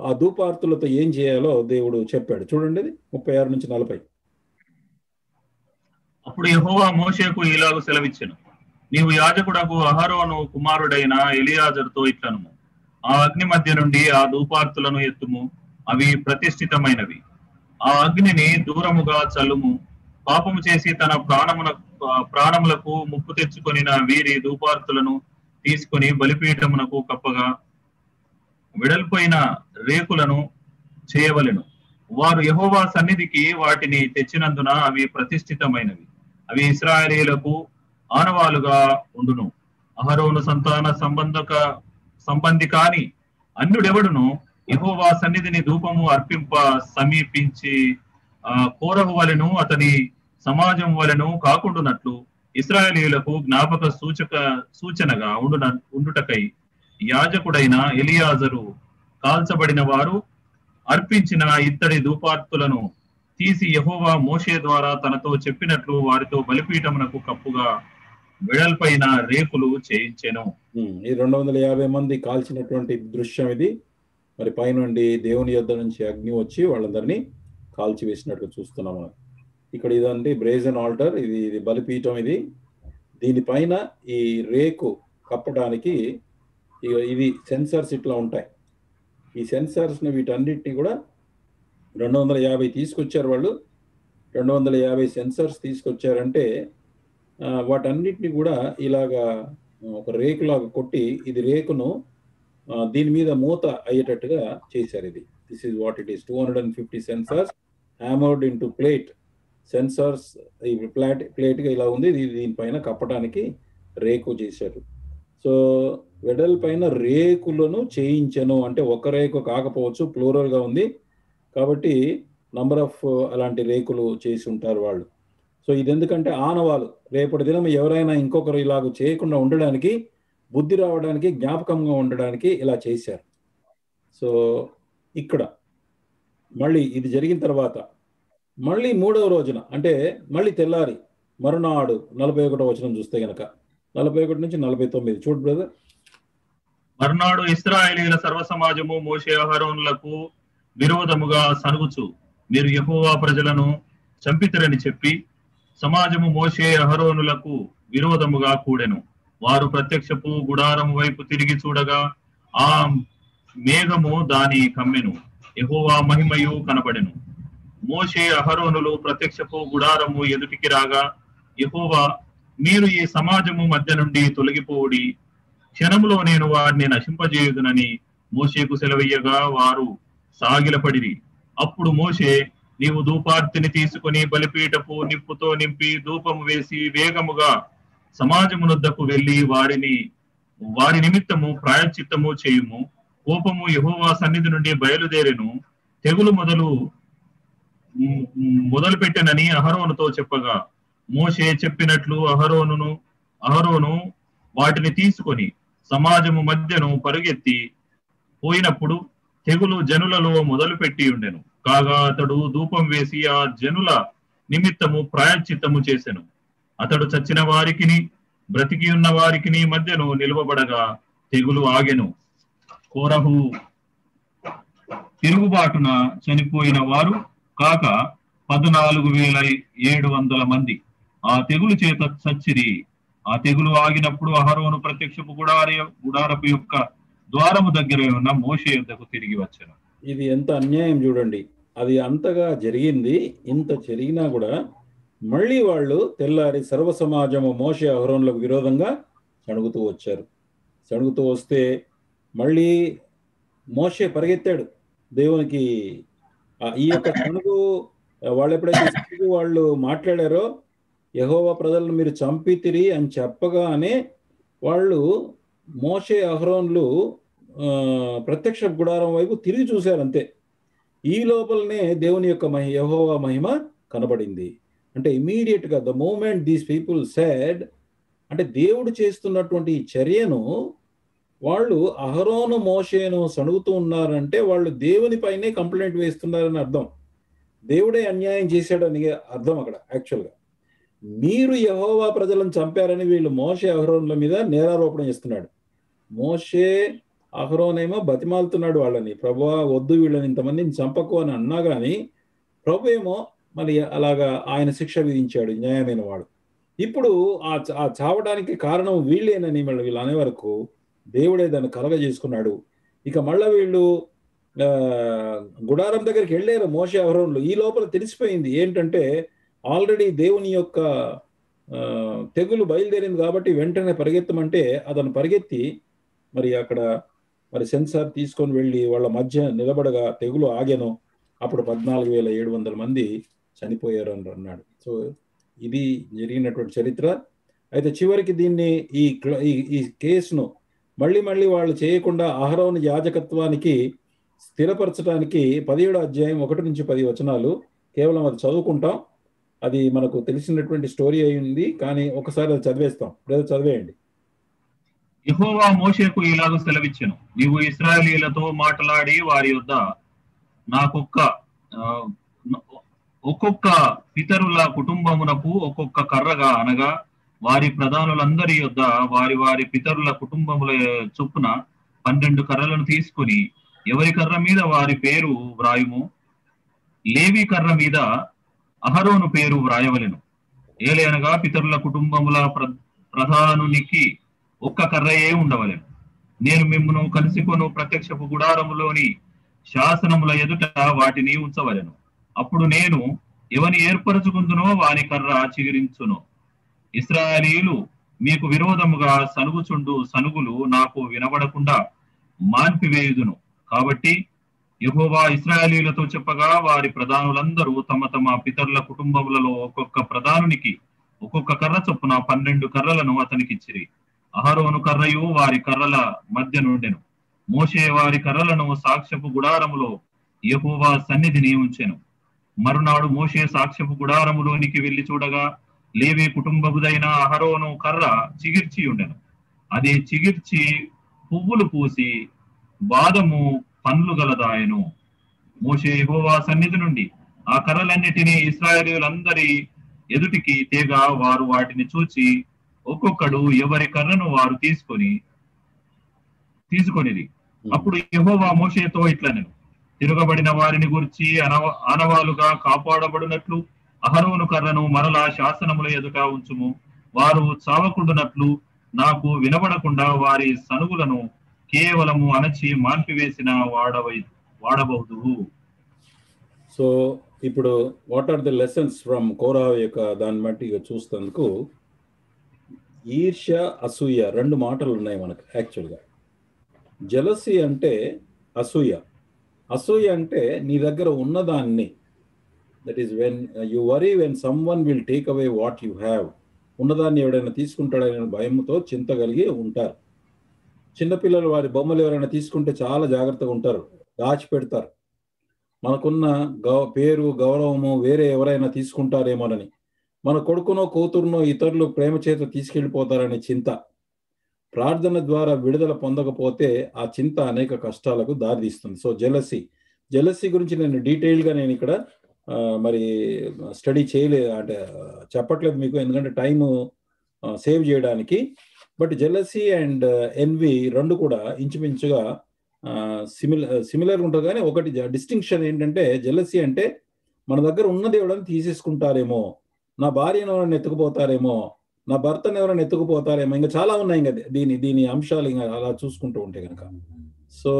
ఆ ధూపార్తులతో ఏం చేయాలో దేవుడు చెప్పాడు. చూడండి, అది 36-40. అప్పుడు యెహోవా మోషేకు ఇలాగ సెలవిచ్చెను, నీవు యాజకుడకు అహరోను కుమారుడైన ఎలియాజరుతో ఇట్లనుము, ఆ అగ్ని మధ్య నుండి ఆ ధూపార్తులను ఎత్తుము, అవి ప్రతిష్ఠితమైనవి. ఆ అగ్నిని దూరముగా చల్లుము. పాపము చేసి తన ప్రాణములకు ముప్పు తెచ్చుకొనిన వీరి ధూపార్తులను తీసుకొని బలిపీఠమునకు కప్పగా వెడల్పోయిన రేకులను చేయవలెను. వారు యెహోవా సన్నిధికి వాటిని తెచ్చినందున అవి ప్రతిష్ఠితమైనవి. అవి ఇశ్రాయేలీయులకు ఆనవాలుగా ఉండును. అహరోను సంతాన సంబంధి కాని అన్యుడెవడును యెహోవా సన్నిధిని ధూపము అర్పింప సమీపించి కోరహు వలెను అతని సమాజం వలెను కాకుండునట్లు ఇశ్రాయేలీయులకు జ్ఞాపక సూచనగా ఉండుటకై యాజకుడైన ఎలియాజరు కాల్చబడిన వారు అర్పించిన ఇత్తడి ధూపార్తులను తీసి యెహోవా మోషే ద్వారా తనతో చెప్పినట్లు వారితో బలిపీఠమునకు కప్పుగా వెడల్పైన రేకులు చేయించెను. ఈ 250 మంది కాల్చినటువంటి దృశ్యం ఇది. మరి పైనుండి దేవుని యొద్ద నుంచి అగ్ని వచ్చి వాళ్ళందరినీ కాల్చివేసినట్లు చూస్తున్నాం మనం. ఇక్కడ ఇదండి బ్రేజన్ ఆల్టర్, ఇది బలిపీఠం. దీనిపైన ఈ రేకు కప్పడానికి ఇది సెన్సార్స్ ఇట్లా ఉంటాయి. ఈ సెన్సార్స్ని వీటన్నిటిని కూడా 250 తీసుకొచ్చారు వాళ్ళు. 250 సెన్సార్స్ తీసుకొచ్చారంటే వాటన్నిటిని కూడా ఇలాగా ఒక రేకులాగా కొట్టి ఇది రేకును దీని మీద మూత అయ్యేటట్టుగా చేశారు. This is what it is. 250 sensors hammered into plate. Sensors ప్లేట్గా ఇలా ఉంది. దీనిపైన కప్పడానికి రేకు చేశారు. సో వెడల్పైన రేకులను చేయించను అంటే ఒక రేకు కాకపోవచ్చు, ప్లూరల్గా ఉంది కాబట్టి నంబర్ ఆఫ్ అలాంటి రేకులు చేసి ఉంటారు వాళ్ళు. సో ఇది ఎందుకంటే ఆనవాలు, రేపటి దినం ఎవరైనా ఇంకొకరు ఇలాగ చేయకుండా ఉండడానికి, బుద్ధి రావడానికి, జ్ఞాపకంగా ఉండడానికి ఇలా చేశారు. సో ఇక్కడ మళ్ళీ ఇది జరిగిన తర్వాత మళ్ళీ 3వ రోజున అంటే మళ్ళీ తెల్లారి మరునాడు 41వ వచనం చూస్తే గనక 41 నుంచి 49 చూడు బ్రదర్. మర్నాడు ఇశ్రాయేలీల సర్వ సమాజము మోషే అహరోనులకు విరోధముగా సనుగుచు, మీరు యెహోవా ప్రజలను చంపితిరని చెప్పి సమాజము మోషే అహరోనులకు విరోధముగా కూడెను. వారు ప్రత్యక్షపు గుడారము వైపు తిరిగి చూడగా ఆ మేఘము దాని కమ్మెను, యెహోవా మహిమయు కనబడెను. మోషే అహరోనులు ప్రత్యక్షపు గుడారము ఎదుటికి రాగా, యెహోవా, మీరు ఈ సమాజము మధ్య నుండి తొలగిపోవుడి, క్షణములో నేను వారిని నశింపజేయుదునని మోషేకు సెలవీయగా వారు సాగిలపడిరి. అప్పుడు మోషే, నీవు ధూపార్తిని తీసుకుని బలిపీఠపు నిప్పుతో నింపి ధూపము వేసి వేగముగా సమాజమునొద్దకు వెళ్లి వారి నిమిత్తము ప్రాయశ్చిత్తము చేయుము. కోపము యెహోవా సన్నిధి నుండి బయలుదేరెను, తెగులు మొదలు పెట్టెనని అహరోనుతో చెప్పగా, మోషే చెప్పినట్లు అహరోను వాటిని తీసుకొని సమాజము మధ్యను పరుగెత్తి పోయినప్పుడు తెగులు జనులలో మొదలు పెట్టి ఉండెను. కాగా అతడు ధూపం వేసి ఆ జనుల నిమిత్తము ప్రాయశ్చిత్తము చేసెను. అతడు చచ్చిన వారికిని బ్రతికి ఉన్న వారికిని మధ్యను నిలువబడగా తెగులు ఆగెను. కోరహు తిరుగుబాటున చనిపోయిన వారు కాక 14,700 మంది ఆ తెగులు చేత చచ్చిరి. ఆ తెగులు ఆగినప్పుడు అహరోను ప్రత్యక్షపు గుడారపు యొక్క ద్వారము దగ్గర ఉన్న మోషే యొద్దకు తిరిగి వచ్చాను. ఇది ఎంత అన్యాయం చూడండి. అది అంతగా జరిగింది. ఇంత జరిగినా కూడా మళ్ళీ వాళ్ళు తెల్లారి సర్వ సమాజము మోషే అహరోనులకు విరోధంగా సణుగుతూ వచ్చారు. సణుగుతూ వస్తే మళ్ళీ మోషే పరిగెత్తాడు దేవునికి. ఈ యొక్క సణుగు వాళ్ళు ఎప్పుడైతే వాళ్ళు మాట్లాడారో, యెహోవా ప్రజలను మీరు చంపితిరి అని చెప్పగానే వాళ్ళు మోషే అహరోన్లు ప్రత్యక్ష గుడారం వైపు తిరిగి చూశారు అంతే. ఈ లోపలనే దేవుని యొక్క యెహోవా మహిమ కనబడింది. అంటే ఇమీడియట్గా the moment these people said, అంటే దేవుడు చేస్తున్నటువంటి ఈ చర్యను వాళ్ళు అహరోను మోషేను సణుగుతూ ఉన్నారంటే వాళ్ళు దేవుని పైనే కంప్లైంట్ వేస్తున్నారని అర్థం. దేవుడే అన్యాయం చేశాడని అర్థం అక్కడ. యాక్చువల్గా మీరు యెహోవా ప్రజలను చంపారని వీళ్ళు మోషే అహరోనుల మీద నేరారోపణ చేస్తున్నాడు. మోషే అహరోనేమో బతిమాలుతున్నాడు వాళ్ళని, ప్రభువా వద్దు వీళ్ళని ఇంతమందిని చంపకు అని అన్నా కానీ ప్రభు ఏమో మరి అలాగా ఆయన శిక్ష విధించాడు, న్యాయమైన వాడు. ఇప్పుడు ఆ చావడానికి కారణం వీళ్ళేనని మళ్ళీ వీళ్ళు అనే వరకు దేవుడే దాన్ని కలగజేసుకున్నాడు. ఇక మళ్ళీ వీళ్ళు గుడారం దగ్గరికి వెళ్ళారు మోషే అహరోనులు. ఈ లోపల తెలిసిపోయింది ఏంటంటే ఆల్రెడీ దేవుని యొక్క తెగులు బయలుదేరింది కాబట్టి వెంటనే పరిగెత్తమంటే అతను పరిగెత్తి మరి అక్కడ మరి సెన్సార్ తీసుకొని వెళ్ళి వాళ్ళ మధ్య నిలబడగా తెగులు ఆగెను. అప్పుడు 14,700 మంది చనిపోయారు అని అన్నాడు. సో ఇది జరిగినటువంటి చరిత్ర. అయితే చివరికి దీన్ని ఈ కేసును మళ్ళీ వాళ్ళు చేయకుండా అహరోను యాజకత్వానికి స్థిరపరచడానికి 17వ అధ్యాయం 1-10 వచనాలు కేవలం అది చదువుకుంటాం. అది మనకు తెలిసినటువంటి స్టోరీ అయింది, కానీ ఒకసారి అది చదివేస్తాం. లేదా చదివేయండి. యెహోవా మోషేకు ఇలాగ సెలవిచ్చెను, నీవు ఇశ్రాయేలీయులతో మాట్లాడి వారి యొద్ద ఒక్కొక్క పితరుల కుటుంబమునకు ఒక్కొక్క కర్రగా అనగా వారి ప్రధానులందరి యొద్ద వారి పితరుల కుటుంబముల చొప్పున 12 కర్రలను తీసుకుని ఎవరి కర్ర మీద వారి పేరు వ్రాయుము. లేవి కర్ర మీద అహరోను పేరు వ్రాయవలెను. ఏలయనగా పితరుల కుటుంబముల ప్రధానునికి ఒక్క కర్రయే ఉండవలెను. నేను మిమ్మును కలుసుకొను ప్రత్యక్షపు గుడారములోని శాసనముల ఎదుట వాటిని ఉంచవలెను. అప్పుడు నేను ఎవని ఏర్పరచుకుందునో వాని కర్ర చిగిరించును. ఇశ్రాయేలీయులు మీకు విరోధముగా సనుగుచుండు సనుగులు నాకు వినబడకుండా మాన్పివేయుదును. కాబట్టి యెహోవా ఇశ్రాయేలీయులతో చెప్పగా వారి ప్రధానులందరూ తమ తమ పితరుల కుటుంబములలో ఒక్కొక్క ప్రధానునికి ఒక్కొక్క కర్ర చొప్పున 12 కర్రలను అతనికిచ్చిరి. అహరోను కర్రయు వారి కర్రల మధ్య నుండెను. మోషే వారి కర్రలను సాక్ష్యపు గుడారములో యెహోవా సన్నిధిని ఉంచెను. మరునాడు మోషే సాక్ష్యపు గుడారములోనికి వెళ్లి చూడగా లేవి కుటుంబముదైన అహరోను కర్ర చిగిర్చి ఉండెను. అది చిగిర్చి పువ్వులు పూసి బాదము పండ్లు గలదాయను. మోషే యెహోవా సన్నిధి నుండి ఆ కర్రలన్నిటినీ ఇశ్రాయేలీయులందరి ఎదుటికి తేగా వారు వాటిని చూచి ఒక్కొక్కడు ఎవరి కర్రను వారు తీసుకొని తీసుకొనిది. అప్పుడు యెహోవా మోషేతో ఇట్లనెను, తిరగబడిన వారిని గురించి ఆనవాలుగా కాపాడబడినట్లు అహరోను కర్రను మరలా శాసనముల ఎదుట ఉంచుము. వారు చావకుండునట్లు నాకు వినబడకుండా వారి సనుగులను కేవలము అణచి మాన్పివేసిన వాడబౌదు. సో ఇప్పుడు what are the lessons from కోరహు యొక్క దాన్ని బట్టి ఇక చూస్తేందుకు ఈర్ష్య, అసూయ రెండు మాటలు ఉన్నాయి మనకు యాక్చువల్గా. జెలసీ అంటే అసూయ. అసూయ అంటే నీ దగ్గర ఉన్నదాన్ని, that is when you worry when some one will take away what you have. ఉన్నదాన్ని ఎవడైనా తీసుకుంటాడనే భయంతో చింత కలిగి ఉంటారు. చిన్నపిల్లలు వారి బొమ్మలు ఎవరైనా తీసుకుంటే చాలా జాగ్రత్తగా ఉంటారు, దాచిపెడతారు. మనకున్న పేరు, గౌరవము వేరే ఎవరైనా తీసుకుంటారేమోనని, మన కొడుకునో కూతురునో ఇతరులు ప్రేమ చేత తీసుకెళ్ళిపోతారనే చింత. ప్రార్థన ద్వారా విడుదల పొందకపోతే ఆ చింత అనేక కష్టాలకు దారితీస్తుంది. సో జెలసీ గురించి నేను డీటెయిల్గా నేను ఇక్కడ మరి స్టడీ చేయలేదు, అంటే చెప్పట్లేదు మీకు, ఎందుకంటే టైము సేవ్ చేయడానికి. బట్ జెలసీ అండ్ ఎన్వి రెండు కూడా ఇంచుమించుగా సిమిలర్ ఉంటుంది. కానీ ఒకటి డిస్టింక్షన్ ఏంటంటే, జెలసీ అంటే మన దగ్గర ఉన్నది ఎవరైనా తీసేసుకుంటారేమో, నా భార్యను ఎవరైనా ఎత్తుకుపోతారేమో, నా భర్తను ఎవరైనా ఎత్తుకుపోతారేమో, ఇంకా చాలా ఉన్నాయి ఇంకా దీని అంశాలు ఇంకా అలా చూసుకుంటూ ఉంటే కనుక. సో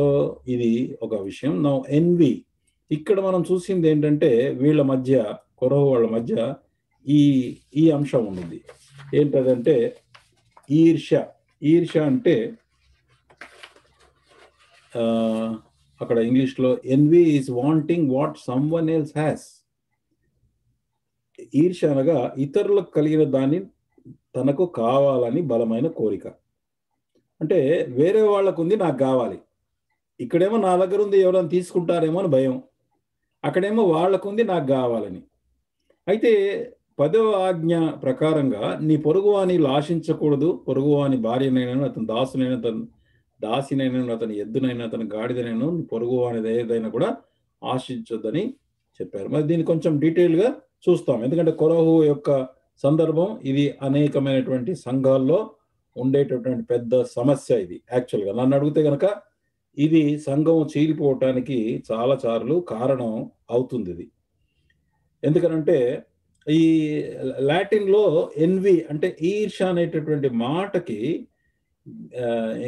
ఇది ఒక విషయం. నా ఎన్వి ఇక్కడ మనం చూసింది ఏంటంటే, వీళ్ళ మధ్య, కొరహు వాళ్ళ మధ్య ఈ అంశం ఉంది. ఏంటంటే ఈర్ష్య అంటే అక్కడ ఇంగ్లీష్లో envy is wanting what someone else has. ఈర్ష్య అనగా ఇతరులకు కలిగిన దాన్ని తనకు కావాలని బలమైన కోరిక. అంటే వేరే వాళ్ళకు ఉంది, నాకు కావాలి. ఇక్కడేమో నా దగ్గర ఉంది, ఎవరైనా తీసుకుంటారేమో అని భయం. అక్కడేమో వాళ్ళకుంది, నాకు కావాలని. అయితే 10వ ఆజ్ఞ ప్రకారంగా నీ పొరుగువాని ఆశించకూడదు. పొరుగువాని భార్యనైనా, అతని దాసినైనా, అతని ఎద్దునైనా, అతని గాడిదనైనా, పొరుగువానిది ఏదైనా కూడా ఆశించొద్దని చెప్పారు. మరి దీన్ని కొంచెం డీటెయిల్గా చూస్తాం, ఎందుకంటే కొరహు యొక్క సందర్భం ఇది అనేకమైనటువంటి సంఘాల్లో ఉండేటటువంటి పెద్ద సమస్య. ఇది యాక్చువల్గా నన్ను అడిగితే కనుక ఇది సంఘం చీలిపోవటానికి చాలా సార్లు కారణం అవుతుంది ఇది. ఎందుకనంటే ఈ లాటిన్లో ఎన్వి అంటే ఈర్ష అనేటటువంటి మాటకి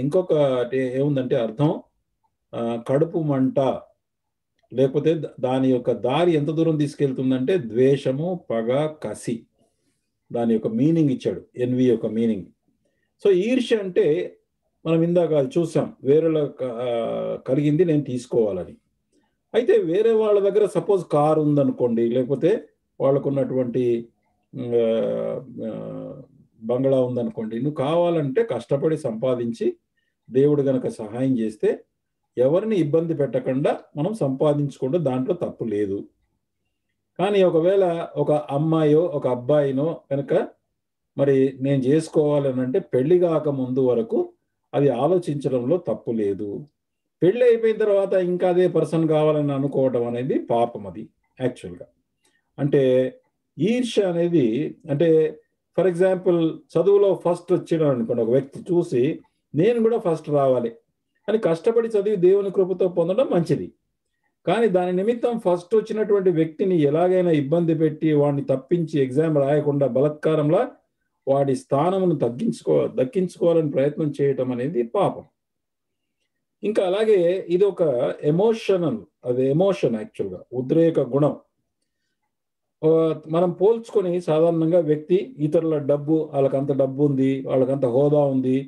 ఇంకొకటి ఏముందంటే అర్థం కడుపు మంట, లేకపోతే దాని యొక్క దారి ఎంత దూరం తీసుకెళ్తుందంటే ద్వేషము, పగ, కసి. దాని యొక్క మీనింగ్ ఇచ్చాడు, ఎన్వి యొక్క మీనింగ్. సో ఈర్ష్య అంటే మనం ఇందాక చూసాం, వేరేలా కలిగింది నేను తీసుకోవాలని. అయితే వేరే వాళ్ళ దగ్గర సపోజ్ కారు ఉందనుకోండి, లేకపోతే వాళ్ళకున్నటువంటి బంగ్లా ఉందనుకోండి, నువ్వు కావాలంటే కష్టపడి సంపాదించి దేవుడు గనక సహాయం చేస్తే ఎవరిని ఇబ్బంది పెట్టకుండా మనం సంపాదించుకుంటే దాంట్లో తప్పు లేదు. కానీ ఒకవేళ ఒక అమ్మాయో ఒక అబ్బాయినో కనుక మరి నేను చేసుకోవాలని అంటే పెళ్లి కాక ముందు వరకు అది ఆలోచించడంలో తప్పు లేదు. పెళ్ళి అయిపోయిన తర్వాత ఇంకా అదే పర్సన్ కావాలని అనుకోవడం అనేది పాపం. అది యాక్చువల్గా అంటే ఈర్ష్య అనేది, అంటే ఫర్ ఎగ్జాంపుల్ చదువులో ఫస్ట్ వచ్చినాడు అనుకోండి, ఒక వ్యక్తి చూసి నేను కూడా ఫస్ట్ రావాలి అని కష్టపడి చదివి దేవుని కృపతో పొందడం మంచిది. కానీ దాని నిమిత్తం ఫస్ట్ వచ్చినటువంటి వ్యక్తిని ఎలాగైనా ఇబ్బంది పెట్టి వాడిని తప్పించి ఎగ్జామ్ రాయకుండా బలత్కారంలా వాడి స్థానమును దక్కించుకోవాలని ప్రయత్నం చేయటం అనేది పాపం. ఇంకా అలాగే ఇది ఒక ఎమోషన్ యాక్చువల్గా ఉద్రేక గుణం. మనం పోల్చుకొని సాధారణంగా వ్యక్తి ఇతరుల డబ్బు, వాళ్ళకంత డబ్బు ఉంది, వాళ్ళకంత హోదా ఉంది,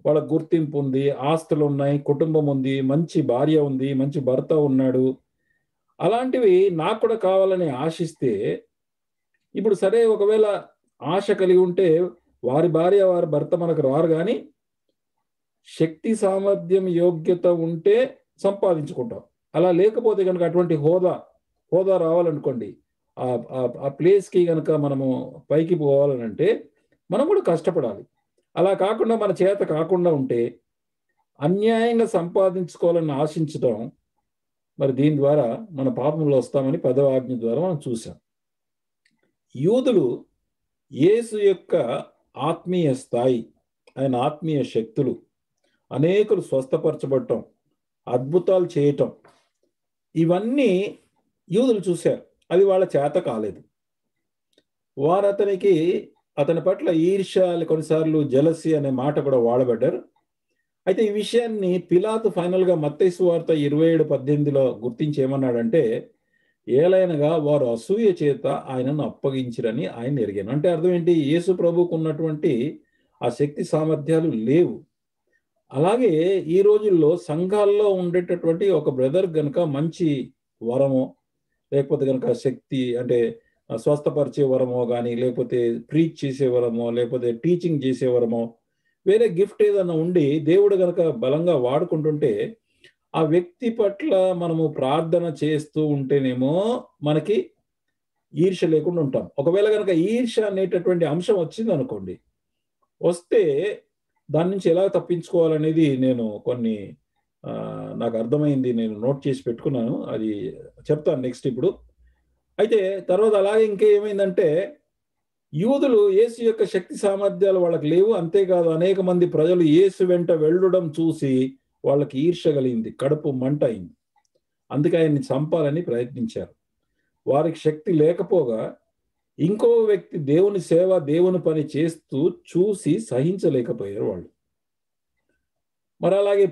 వాళ్ళకి గుర్తింపు ఉంది, ఆస్తులు ఉన్నాయి, కుటుంబం ఉంది, మంచి భార్య ఉంది, మంచి భర్త ఉన్నాడు, అలాంటివి నాకు కూడా కావాలని ఆశిస్తే, ఇప్పుడు సరే ఒకవేళ ఆశ కలిగి ఉంటే వారి భార్య వారి భర్త మనకు రారు, కానీ శక్తి సామర్థ్యం యోగ్యత ఉంటే సంపాదించుకుంటాం. అలా లేకపోతే కనుక అటువంటి హోదా రావాలనుకోండి, ఆ ప్లేస్కి కనుక మనము పైకి పోవాలనంటే మనం కూడా కష్టపడాలి. అలా కాకుండా మన చేత కాకుండా ఉంటే అన్యాయంగా సంపాదించుకోవాలని ఆశించడం, మరి దీని ద్వారా మన పాపంలో వస్తామని 10వ ఆజ్ఞ ద్వారా మనం చూసాం. యూదులు యేసు యొక్క ఆత్మీయ స్థాయి, ఆయన ఆత్మీయ శక్తులు, అనేకులు స్వస్థపరచబడటం, అద్భుతాలు చేయటం, ఇవన్నీ యూదులు చూశారు. అది వాళ్ళ చేత కాలేదు. వారు అతని పట్ల ఈర్ష్య, కొన్నిసార్లు జెలసీ అనే మాట కూడా వాడబడ్డారు. అయితే ఈ విషయాన్ని పిలాతు ఫైనల్గా మత్తయి సువార్త 27:18 గుర్తించి ఏమన్నాడంటే, ఏలైనగా వారు అసూయ చేత ఆయనను అప్పగించిరని ఆయన ఎరిగాను. అంటే అర్థం ఏంటి? యేసు ప్రభువుకు ఉన్నటువంటి ఆ శక్తి సామర్థ్యాలు లేవు. అలాగే ఈ రోజుల్లో సంఘాల్లో ఉండేటటువంటి ఒక బ్రదర్ గనుక మంచి వరమో, లేకపోతే కనుక శక్తి అంటే స్వస్థపరిచే వరమో కానీ, లేకపోతే ప్రీచ్ చేసే వరమో, లేకపోతే టీచింగ్ చేసే వరమో, వేరే గిఫ్ట్ ఏదన్నా ఉండి దేవుడు గనక బలంగా వాడుకుంటుంటే ఆ వ్యక్తి పట్ల మనము ప్రార్థన చేస్తూ ఉంటేనేమో మనకి ఈర్ష్య లేకుండా ఉంటాం. ఒకవేళ కనుక ఈర్ష్య అనేటటువంటి అంశం వచ్చింది అనుకోండి, వస్తే దాని నుంచి ఎలా తప్పించుకోవాలనేది నేను కొన్ని నాకు అర్థమైంది, నేను నోట్ చేసి పెట్టుకున్నాను. అది చెప్తాను నెక్స్ట్ ఇప్పుడు. అయితే తర్వాత అలాగే ఇంకేమైందంటే, యూదులు యేసు యొక్క శక్తి సామర్థ్యాలు వాళ్ళకి లేవు. అంతేకాదు అనేక మంది ప్రజలు యేసు వెంట వెళ్ళడం చూసి వాళ్ళకి ఈర్ష్య కలిగింది, కడుపు మంట అయింది. అందుకే ఆయన్ని చంపాలని ప్రయత్నించారు. వారికి శక్తి లేకపోగా ఇంకో వ్యక్తి దేవుని సేవ, దేవుని పని చేస్తూ చూసి సహించలేకపోయారు వాళ్ళు. మరి అలాగే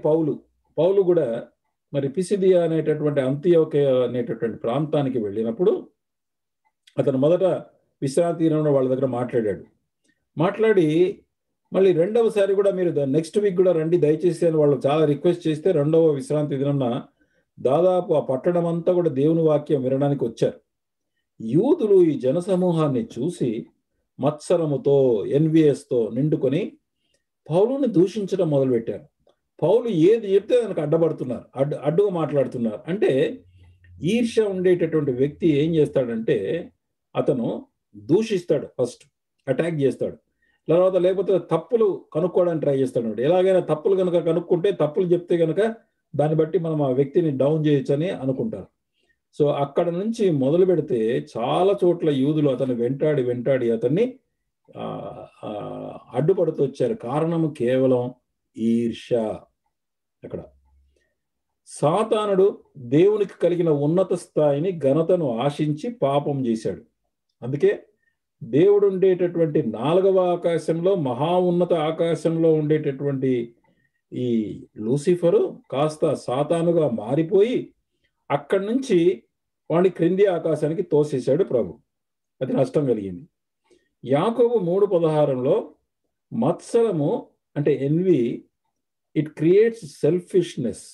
పౌలు కూడా మరి పిసిదియా అనేటటువంటి అంతియోకే అనేటటువంటి ప్రాంతానికి వెళ్ళినప్పుడు అతను మొదట విశ్రాంతి దినంలో వాళ్ళ దగ్గర మాట్లాడి మళ్ళీ రెండవసారి కూడా మీరు నెక్స్ట్ వీక్ కూడా రండి దయచేసి అని వాళ్ళు చాలా రిక్వెస్ట్ చేస్తే, రెండవ విశ్రాంతి దినంన దాదాపు ఆ పట్టణం అంతా కూడా దేవుని వాక్యం వినడానికి వచ్చారు. యూదులు ఈ జనసమూహాన్ని చూసి మత్సరముతో, ఎన్విఎస్తో నిండుకొని పౌలుని దూషించడం మొదలుపెట్టారు. పౌలు ఏది చెప్తే దానికి అడ్డపడుతున్నారు, అడ్డుగా మాట్లాడుతున్నారు. అంటే ఈర్ష్య ఉండేటటువంటి వ్యక్తి ఏం చేస్తాడంటే, అతను దూషిస్తాడు, ఫస్ట్ అటాక్ చేస్తాడు, తర్వాత లేకపోతే తప్పులు కనుక్కోవడానికి ట్రై చేస్తాడు. ఎలాగైనా తప్పులు కనుక కనుక్కుంటే, తప్పులు చెప్తే కనుక దాన్ని బట్టి మనం ఆ వ్యక్తిని డౌన్ చేయొచ్చని అనుకుంటారు. సో అక్కడ నుంచి మొదలు పెడితే చాలా చోట్ల యూదులు అతను వెంటాడి అతన్ని అడ్డుపడుతూ వచ్చారు. కారణం కేవలం ఈర్ష్య. అక్కడ సాతానుడు దేవునికి కలిగిన ఉన్నత స్థాయిని, ఘనతను ఆశించి పాపం చేశాడు. అందుకే దేవుడు ఉండేటటువంటి 4వ ఆకాశంలో, మహా ఉన్నత ఆకాశంలో ఉండేటటువంటి ఈ లూసిఫరు కాస్త సాతానుగా మారిపోయి అక్కడి నుంచి వాడిని క్రింది ఆకాశానికి తోసేశాడు ప్రభు. అది నష్టం కలిగింది. యాకోబు 3:16 మత్సరము అంటే ఎన్వి, ఇట్ క్రియేట్స్ సెల్ఫిష్నెస్.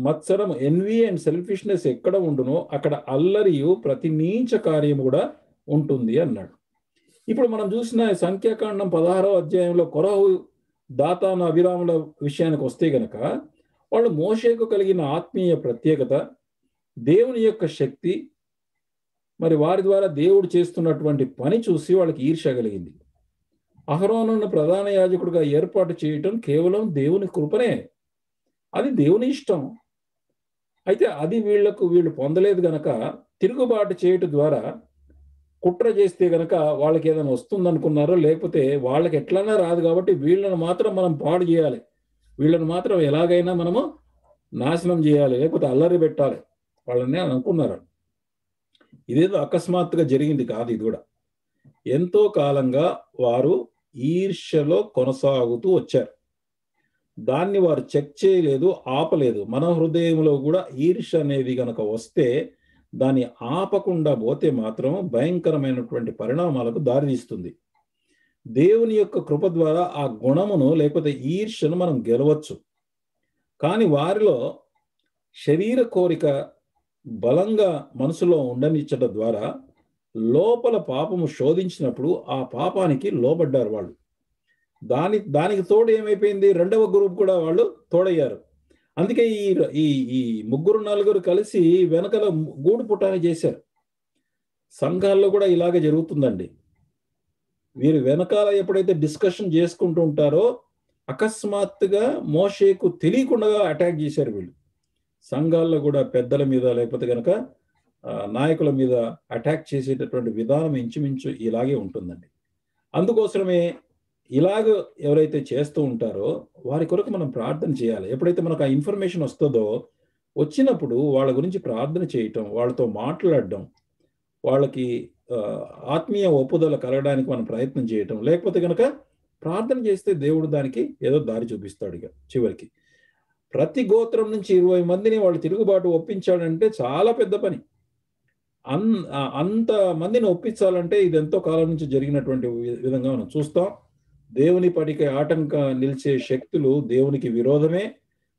మత్సరం, ఎన్వి అండ్ సెల్ఫిష్నెస్ ఎక్కడ ఉండునో అక్కడ అల్లరియు ప్రతి నీచ కార్యము కూడా ఉంటుంది అన్నాడు. ఇప్పుడు మనం చూసిన సంఖ్యాకాండం 16వ అధ్యాయంలో కొరహు, దాతాను, అభిరాముల విషయానికి వస్తే గనక వాళ్ళు మోషేకు కలిగిన ఆత్మీయ ప్రత్యేకత, దేవుని యొక్క శక్తి, మరి వారి ద్వారా దేవుడు చేస్తున్నటువంటి పని చూసి వాళ్ళకి ఈర్ష్య కలిగింది. అహరోనును ప్రధాన యాజకుడిగా ఏర్పాటు చేయటం కేవలం దేవుని కృపనే, అది దేవుని ఇష్టం. అయితే అది వీళ్ళు పొందలేదు గనక తిరుగుబాటు చేయటం ద్వారా, కుట్ర చేస్తే గనక వాళ్ళకి ఏదైనా వస్తుందనుకున్నారో, లేకపోతే వాళ్ళకి ఎట్లన్నా రాదు కాబట్టి వీళ్ళను మాత్రం మనం పాడు చేయాలి, వీళ్ళని మాత్రం ఎలాగైనా మనము నాశనం చేయాలి, లేకపోతే అల్లరి పెట్టాలి వాళ్ళని అనుకున్నారు. ఇదేదో అకస్మాత్తుగా జరిగింది కాదు. ఇది కూడా ఎంతో కాలంగా వారు ఈర్ష్యలో కొనసాగుతూ వచ్చారు. దాన్ని వారు చెక్ చేయలేదు, ఆపలేదు. మన హృదయంలో కూడా ఈర్ష్య అనేది గనక వస్తే దాన్ని ఆపకుండా పోతే మాత్రం భయంకరమైనటువంటి పరిణామాలకు దారితీస్తుంది. దేవుని యొక్క కృప ద్వారా ఆ గుణమును, లేకపోతే ఈర్ష్యను మనం గెలవచ్చు. కానీ వారిలో శరీర కోరిక బలంగా మనసులో ఉండనిచ్చడం ద్వారా లోపల పాపము శోధించినప్పుడు ఆ పాపానికి లోబడ్డారు వాళ్ళు. దానికి తోడు ఏమైపోయింది, రెండవ గ్రూప్ కూడా వాళ్ళు తోడయ్యారు. అందుకే ఈ 3-4 కలిసి వెనకల గూడు పుటాని చేశారు. సంఘాల్లో కూడా ఇలాగే జరుగుతుందండి. వీరు వెనకాల ఎప్పుడైతే డిస్కషన్ చేసుకుంటూ ఉంటారో అకస్మాత్తుగా మోషేకు తెలియకుండా అటాక్ చేశారు వీళ్ళు. సంఘాల్లో కూడా పెద్దల మీద, లేకపోతే కనుక నాయకుల మీద అటాక్ చేసేటటువంటి విధానం ఇంచుమించు ఇలాగే ఉంటుందండి. అందుకోసమే ఇలాగ ఎవరైతే చేస్తూ ఉంటారో వారి కొరకు మనం ప్రార్థన చేయాలి. ఎప్పుడైతే మనకు ఆ ఇన్ఫర్మేషన్ వస్తుందో, వచ్చినప్పుడు వాళ్ళ గురించి ప్రార్థన చేయటం, వాళ్ళతో మాట్లాడడం, వాళ్ళకి ఆత్మీయ ఒప్పుదల కలగడానికి మనం ప్రయత్నం చేయటం. లేకపోతే కనుక ప్రార్థన చేస్తే దేవుడు దానికి ఏదో దారి చూపిస్తాడు. ఇక చివరికి ప్రతి గోత్రం నుంచి 20 మందిని వాళ్ళు తిరుగుబాటు ఒప్పించాడంటే చాలా పెద్ద పని. అంత మందిని ఒప్పించాలంటే ఇది ఎంతో కాలం నుంచి జరిగినటువంటి విధంగా మనం చూస్తాం. దేవుని పనికి ఆటంక నిలిచే శక్తులు దేవునికి విరోధమే.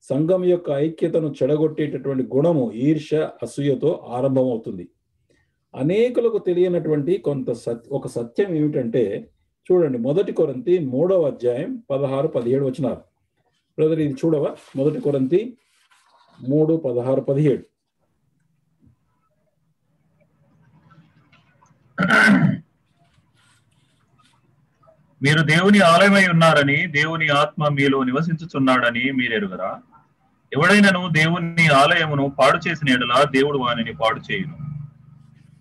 సంఘం యొక్క ఐక్యతను చెడగొట్టేటటువంటి గుణము ఈర్ష్య, అసూయతో ఆరంభమవుతుంది. అనేకులకు తెలియనటువంటి ఒక సత్యం ఏమిటంటే, చూడండి 1 కొరింథీ 3వ అధ్యాయం 16, 17 వచనాలు. బ్రదర్ ఇది చూడవా? 1 కొరింథీ 3, 16, 17. మీరు దేవుని ఆలయమై ఉన్నారని, దేవుని ఆత్మ మీలో నివసించుచున్నాడని మీరెరుగరా? ఎవడైనను దేవుని ఆలయమును పాడు చేసిన యెడల దేవుడు వానిని పాడు చేయును.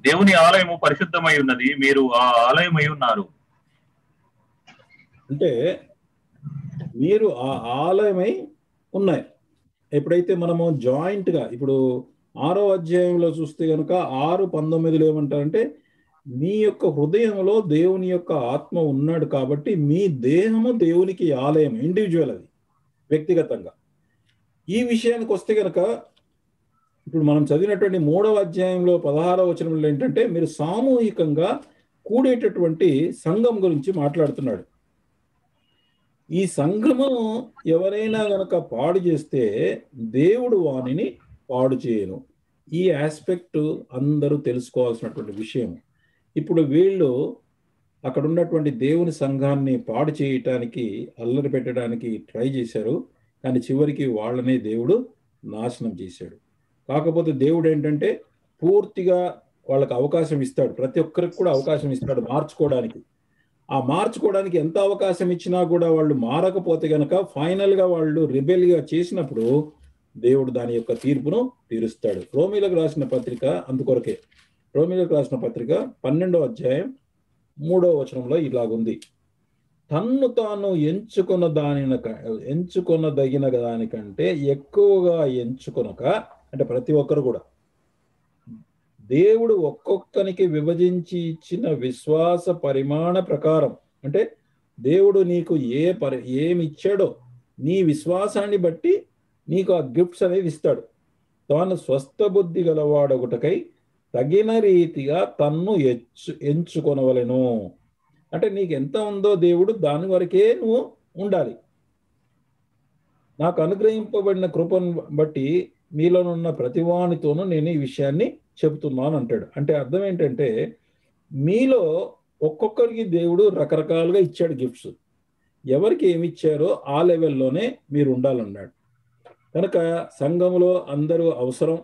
దేవుని ఆలయము పరిశుద్ధమై ఉన్నది, మీరు ఆ ఆలయమై ఉన్నారు. అంటే మీరు ఆ ఆలయమై ఉన్నాయి. ఎప్పుడైతే మనము జాయింట్ గా, ఇప్పుడు 6వ అధ్యాయంలో చూస్తే కనుక 6:19 ఏమంటారంటే, మీ యొక్క హృదయంలో దేవుని యొక్క ఆత్మ ఉన్నాడు కాబట్టి మీ దేహము దేవునికి ఆలయం, ఇండివిజువల్, అది వ్యక్తిగతంగా. ఈ విషయానికి వస్తే కనుక ఇప్పుడు మనం చదివినటువంటి 3వ అధ్యాయంలో 16వ వచనంలో ఏంటంటే, మీరు సామూహికంగా కూడేటటువంటి సంఘం గురించి మాట్లాడుతున్నాడు. ఈ సంఘము ఎవరైనా గనక పాడు చేస్తే దేవుడు వానిని పాడు చేయను. ఈ ఆస్పెక్ట్ అందరూ తెలుసుకోవాల్సినటువంటి విషయం. ఇప్పుడు వీళ్ళు అక్కడ ఉన్నటువంటి దేవుని సంఘాన్ని పాడు చేయటానికి, అల్లరి పెట్టడానికి ట్రై చేశారు. కానీ చివరికి వాళ్ళనే దేవుడు నాశనం చేశాడు. కాకపోతే దేవుడు ఏంటంటే పూర్తిగా వాళ్ళకి అవకాశం ఇస్తాడు. ప్రతి ఒక్కరికి కూడా అవకాశం ఇస్తాడు మార్చుకోవడానికి. ఆ మార్చుకోవడానికి ఎంత అవకాశం ఇచ్చినా కూడా వాళ్ళు మారకపోతే గనక ఫైనల్గా వాళ్ళు రిబెల్గా చేసినప్పుడు దేవుడు దాని యొక్క తీర్పును తీరుస్తాడు. రోమీలకు రాసిన పత్రిక అందుకొరకే. రోమీలకు రాసిన పత్రిక 12వ అధ్యాయం 3వ వచనంలో ఇలాగుంది: తన్ను తాను ఎంచుకొనదగిన దానికంటే ఎక్కువగా ఎంచుకొనక, అంటే ప్రతి ఒక్కరు కూడా దేవుడు ఒక్కొక్కరికి విభజించి ఇచ్చిన విశ్వాస పరిమాణ ప్రకారం, అంటే దేవుడు నీకు ఏమి ఇచ్చాడో నీ విశ్వాసాన్ని బట్టి నీకు ఆ గిఫ్ట్స్ అనేది ఇస్తాడు. తాను స్వస్థ బుద్ధి గలవాడొకటకై తగిన రీతిగా తన్ను ఎంచుకొనవలెను. అంటే నీకు ఎంత ఉందో దేవుడు దాని వరకే నువ్వు ఉండాలి. నాకు అనుగ్రహింపబడిన కృపను బట్టి మీలోనున్న ప్రతివానితోనూ నేను ఈ విషయాన్ని చెబుతున్నాను అంటాడు. అంటే అర్థం ఏంటంటే, మీలో ఒక్కొక్కరికి దేవుడు రకరకాలుగా ఇచ్చాడు గిఫ్ట్స్. ఎవరికి ఏమి ఇచ్చారో ఆ లెవెల్లోనే మీరు ఉండాలన్నాడు. కనుక సంఘములో అందరూ అవసరం,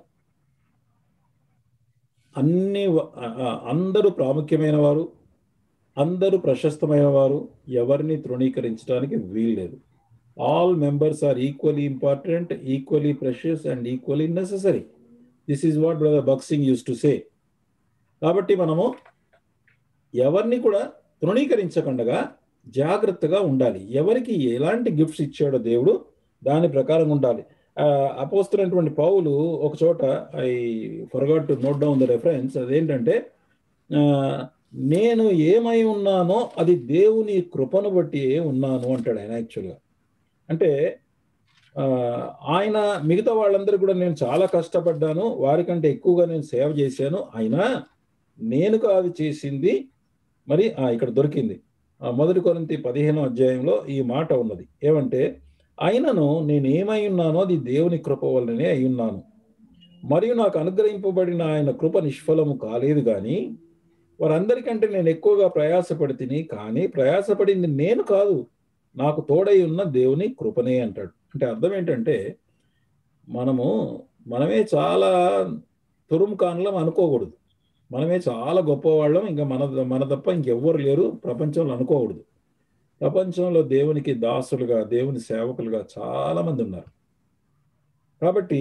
అందరూ ప్రాముఖ్యమైన వారు, అందరూ ప్రశస్తమైన వారు, ఎవరిని తృణీకరించడానికి వీల్లేదు. All members are equally important, equally precious and equally necessary. This is what brother Bakht Singh used to say. కాబట్టి మనము ఎవరిని కూడా తృణీకరించకుండా జాగ్రత్తగా ఉండాలి. ఎవరికి ఎలాంటి గిఫ్ట్స్ ఇచ్చాడో దేవుడు దాని ప్రకారం ఉండాలి. అపోస్తులైనటువంటి పౌలు ఒక చోట, I forgot to note down the reference, అదేంటంటే నేను ఏమై ఉన్నానో అది దేవుని కృపను బట్టి ఉన్నాను అంటాడు ఆయన. యాక్చువల్గా అంటే ఆయన మిగతా వాళ్ళందరూ కూడా నేను చాలా కష్టపడ్డాను, వారికంటే ఎక్కువగా నేను సేవ చేశాను, అయినా నేను కాదు చేసింది. మరి ఇక్కడ దొరికింది 1 కొరింథీ 15వ అధ్యాయంలో ఈ మాట ఉన్నది. ఏమంటే, అయినను నేను ఏమై ఉన్నానో అది దేవుని కృప వల్లనే అయి ఉన్నాను, మరియు నాకు అనుగ్రహింపబడిన ఆయన కృప నిష్ఫలము కాలేదు. కానీ వారందరికంటే నేను ఎక్కువగా ప్రయాసపడితిని, కానీ ప్రయాసపడింది నేను కాదు, నాకు తోడై ఉన్న దేవుని కృపనే అంటాడు. అంటే అర్థం ఏంటంటే, మనమే చాలా తురుముకాన్లం అనుకోకూడదు. మనమే చాలా గొప్పవాళ్ళం, ఇంకా మన తప్ప ఇంకెవ్వరు లేరు ప్రపంచంలో అనుకోకూడదు. ప్రపంచంలో దేవునికి దాసులుగా, దేవుని సేవకులుగా చాలా మంది ఉన్నారు. కాబట్టి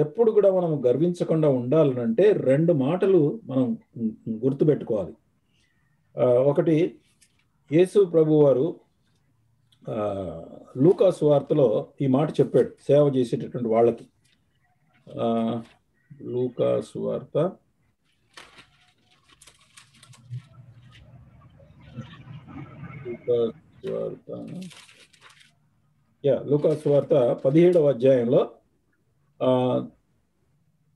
ఎప్పుడు కూడా మనం గర్వించకుండా ఉండాలనంటే 2 మాటలు మనం గుర్తుపెట్టుకోవాలి. ఒకటి, యేసు ప్రభు వారు లూకా సువార్తలో ఈ మాట చెప్పాడు సేవ చేసేటటువంటి వాళ్ళకి. లూకా సువార్త లూకా సువార్త 17వ అధ్యాయంలో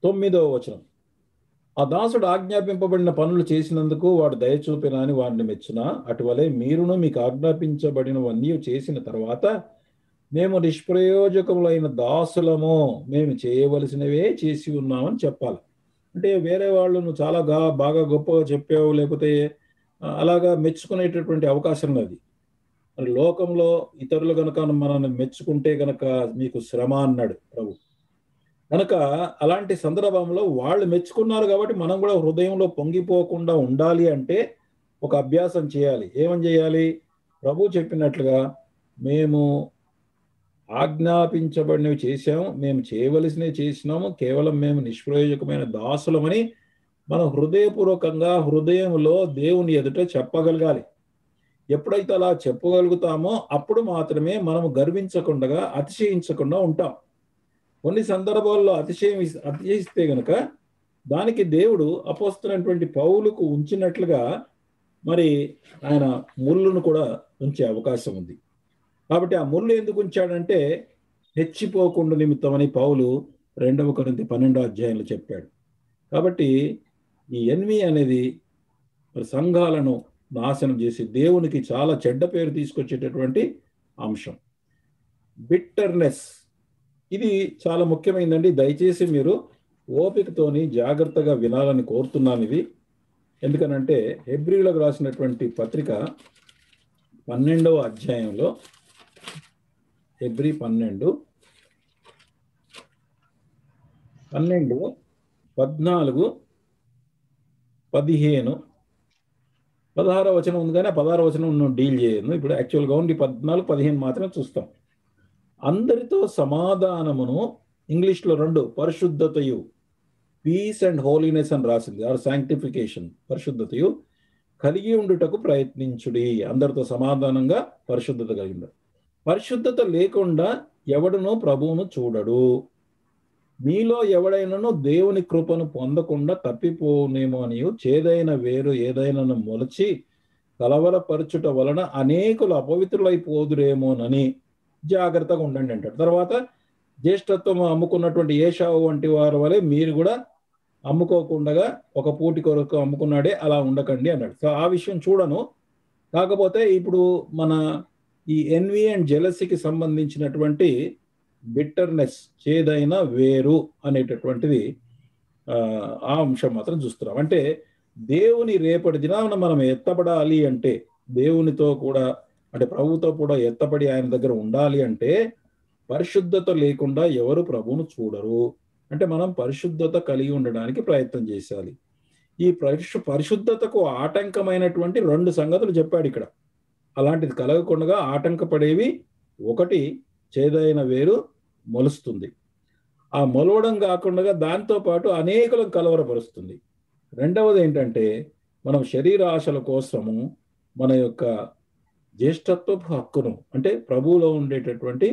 9వ వచనం. ఆ దాసుడు ఆజ్ఞాపింపబడిన పనులు చేసినందుకు వాడు దయచూపిన అని వాడిని మెచ్చిన, అటువలే మీరును మీకు ఆజ్ఞాపించబడినవన్నీ చేసిన తర్వాత మేము నిష్ప్రయోజకములైన దాసులము, మేము చేయవలసినవే చేసి ఉన్నామని చెప్పాలి. అంటే వేరే వాళ్ళు నువ్వు చాలా బాగా గొప్పగా చెప్పావు, లేకపోతే అలాగా మెచ్చుకునేటటువంటి అవకాశం అది. లోకంలో ఇతరులు గనక మనల్ని మెచ్చుకుంటే గనక మీకు శ్రమ అన్నాడు ప్రభు. కనుక అలాంటి సందర్భంలో వాళ్ళు మెచ్చుకున్నారు కాబట్టి మనం కూడా హృదయంలో పొంగిపోకుండా ఉండాలి అంటే ఒక అభ్యాసం చేయాలి. ఏమని చేయాలి? ప్రభు చెప్పినట్లుగా మేము ఆజ్ఞాపించబడినవి చేశాము, మేము చేయవలసినవి చేసినాము, కేవలం మేము నిష్ప్రయోజకమైన దాసులమని మనం హృదయపూర్వకంగా హృదయంలో దేవుని ఎదుట చెప్పగలగాలి. ఎప్పుడైతే అలా చెప్పగలుగుతామో అప్పుడు మాత్రమే మనము గర్వించకుండా అతిశయించకుండా ఉంటాం. కొన్ని సందర్భాల్లో అతిశయిస్తే గనక దానికి దేవుడు అపోస్తలుడైనటువంటి పౌలుకు ఉంచినట్లుగా మరి ఆయన ముళ్ళును కూడా ఉంచే అవకాశం ఉంది. కాబట్టి ఆ ముళ్ళు ఎందుకు ఉంచాడంటే హెచ్చిపోకుండా నిమిత్తమని పౌలు 2 కొరింథీ 12వ అధ్యాయంలో చెప్పాడు. కాబట్టి ఈ ఎన్వి అనేది మరి సంఘాలను నాశనం చేసి దేవునికి చాలా చెడ్డ పేరు తీసుకొచ్చేటటువంటి అంశం. బిట్టర్నెస్ ఇది చాలా ముఖ్యమైనదండి. దయచేసి మీరు ఓపికతోని జాగ్రత్తగా వినాలని కోరుతున్నాను ఇది. ఎందుకనంటే హెబ్రీయులకు రాసినటువంటి పత్రిక 12వ అధ్యాయంలో హెబ్రీ 12 14 14 15 16వ వచనం ఉంది కానీ 16వ వచనం డీల్ చేయను. ఇప్పుడు యాక్చువల్గా ఓన్లీ 14 15 మాత్రమే చూస్తాం. అందరితో సమాధానమును, ఇంగ్లీష్లో 2 పరిశుద్ధతయు, పీస్ అండ్ హోలీనెస్ అని రాసింది, ఆర్ శాంక్టిఫికేషన్, పరిశుద్ధతయు కలిగి ఉండుటకు ప్రయత్నించుడి. అందరితో సమాధానంగా పరిశుద్ధత కలిగి. పరిశుద్ధత లేకుండా ఎవడునో ప్రభువును చూడడు. మీలో ఎవడైనాను దేవుని కృపను పొందకుండా తప్పిపోనేమో అని చేదైన వేరు ఏదైనా మొలచి కలవరపరచుట వలన అనేకులు అపవిత్రులైపోదురేమోనని జాగ్రత్తగా ఉండండి అంటాడు. తర్వాత జ్యేష్ఠత్వం అమ్ముకున్నటువంటి ఏషావు వంటి వారి వలె మీరు కూడా అమ్ముకోకుండా ఒక పూటి కొరకు అమ్ముకున్నాడే అలా ఉండకండి అన్నాడు. సో ఆ విషయం చూడను. కాకపోతే ఇప్పుడు మన ఈ ఎన్వి అండ్ జెలసీకి సంబంధించినటువంటి బిట్టర్నెస్, చేదైన వేరు అనేటటువంటిది ఆ అంశం మాత్రం చూస్తున్నాం. అంటే దేవుని రేపటి దినాన మనం ఎత్తబడాలి అంటే, దేవునితో కూడా అంటే ప్రభుతో కూడా ఎత్తబడి ఆయన దగ్గర ఉండాలి అంటే పరిశుద్ధత లేకుండా ఎవరు ప్రభువును చూడరు. అంటే మనం పరిశుద్ధత కలిగి ఉండడానికి ప్రయత్నం చేయాలి. ఈ పరిశుద్ధతకు ఆటంకమైనటువంటి 2 సంగతులు చెప్పాడు ఇక్కడ. అలాంటిది కలగకుండా ఆటంకపడేవి, ఒకటి చేదైన వేరు మొలుస్తుంది. ఆ మొలవడం కాకుండా దాంతో పాటు అనేకులను కలవరపరుస్తుంది. రెండవది ఏంటంటే మనం శరీర ఆశల కోసము మన యొక్క జ్యేష్ఠత్వపు హక్కును, అంటే ప్రభువులో ఉండేటటువంటి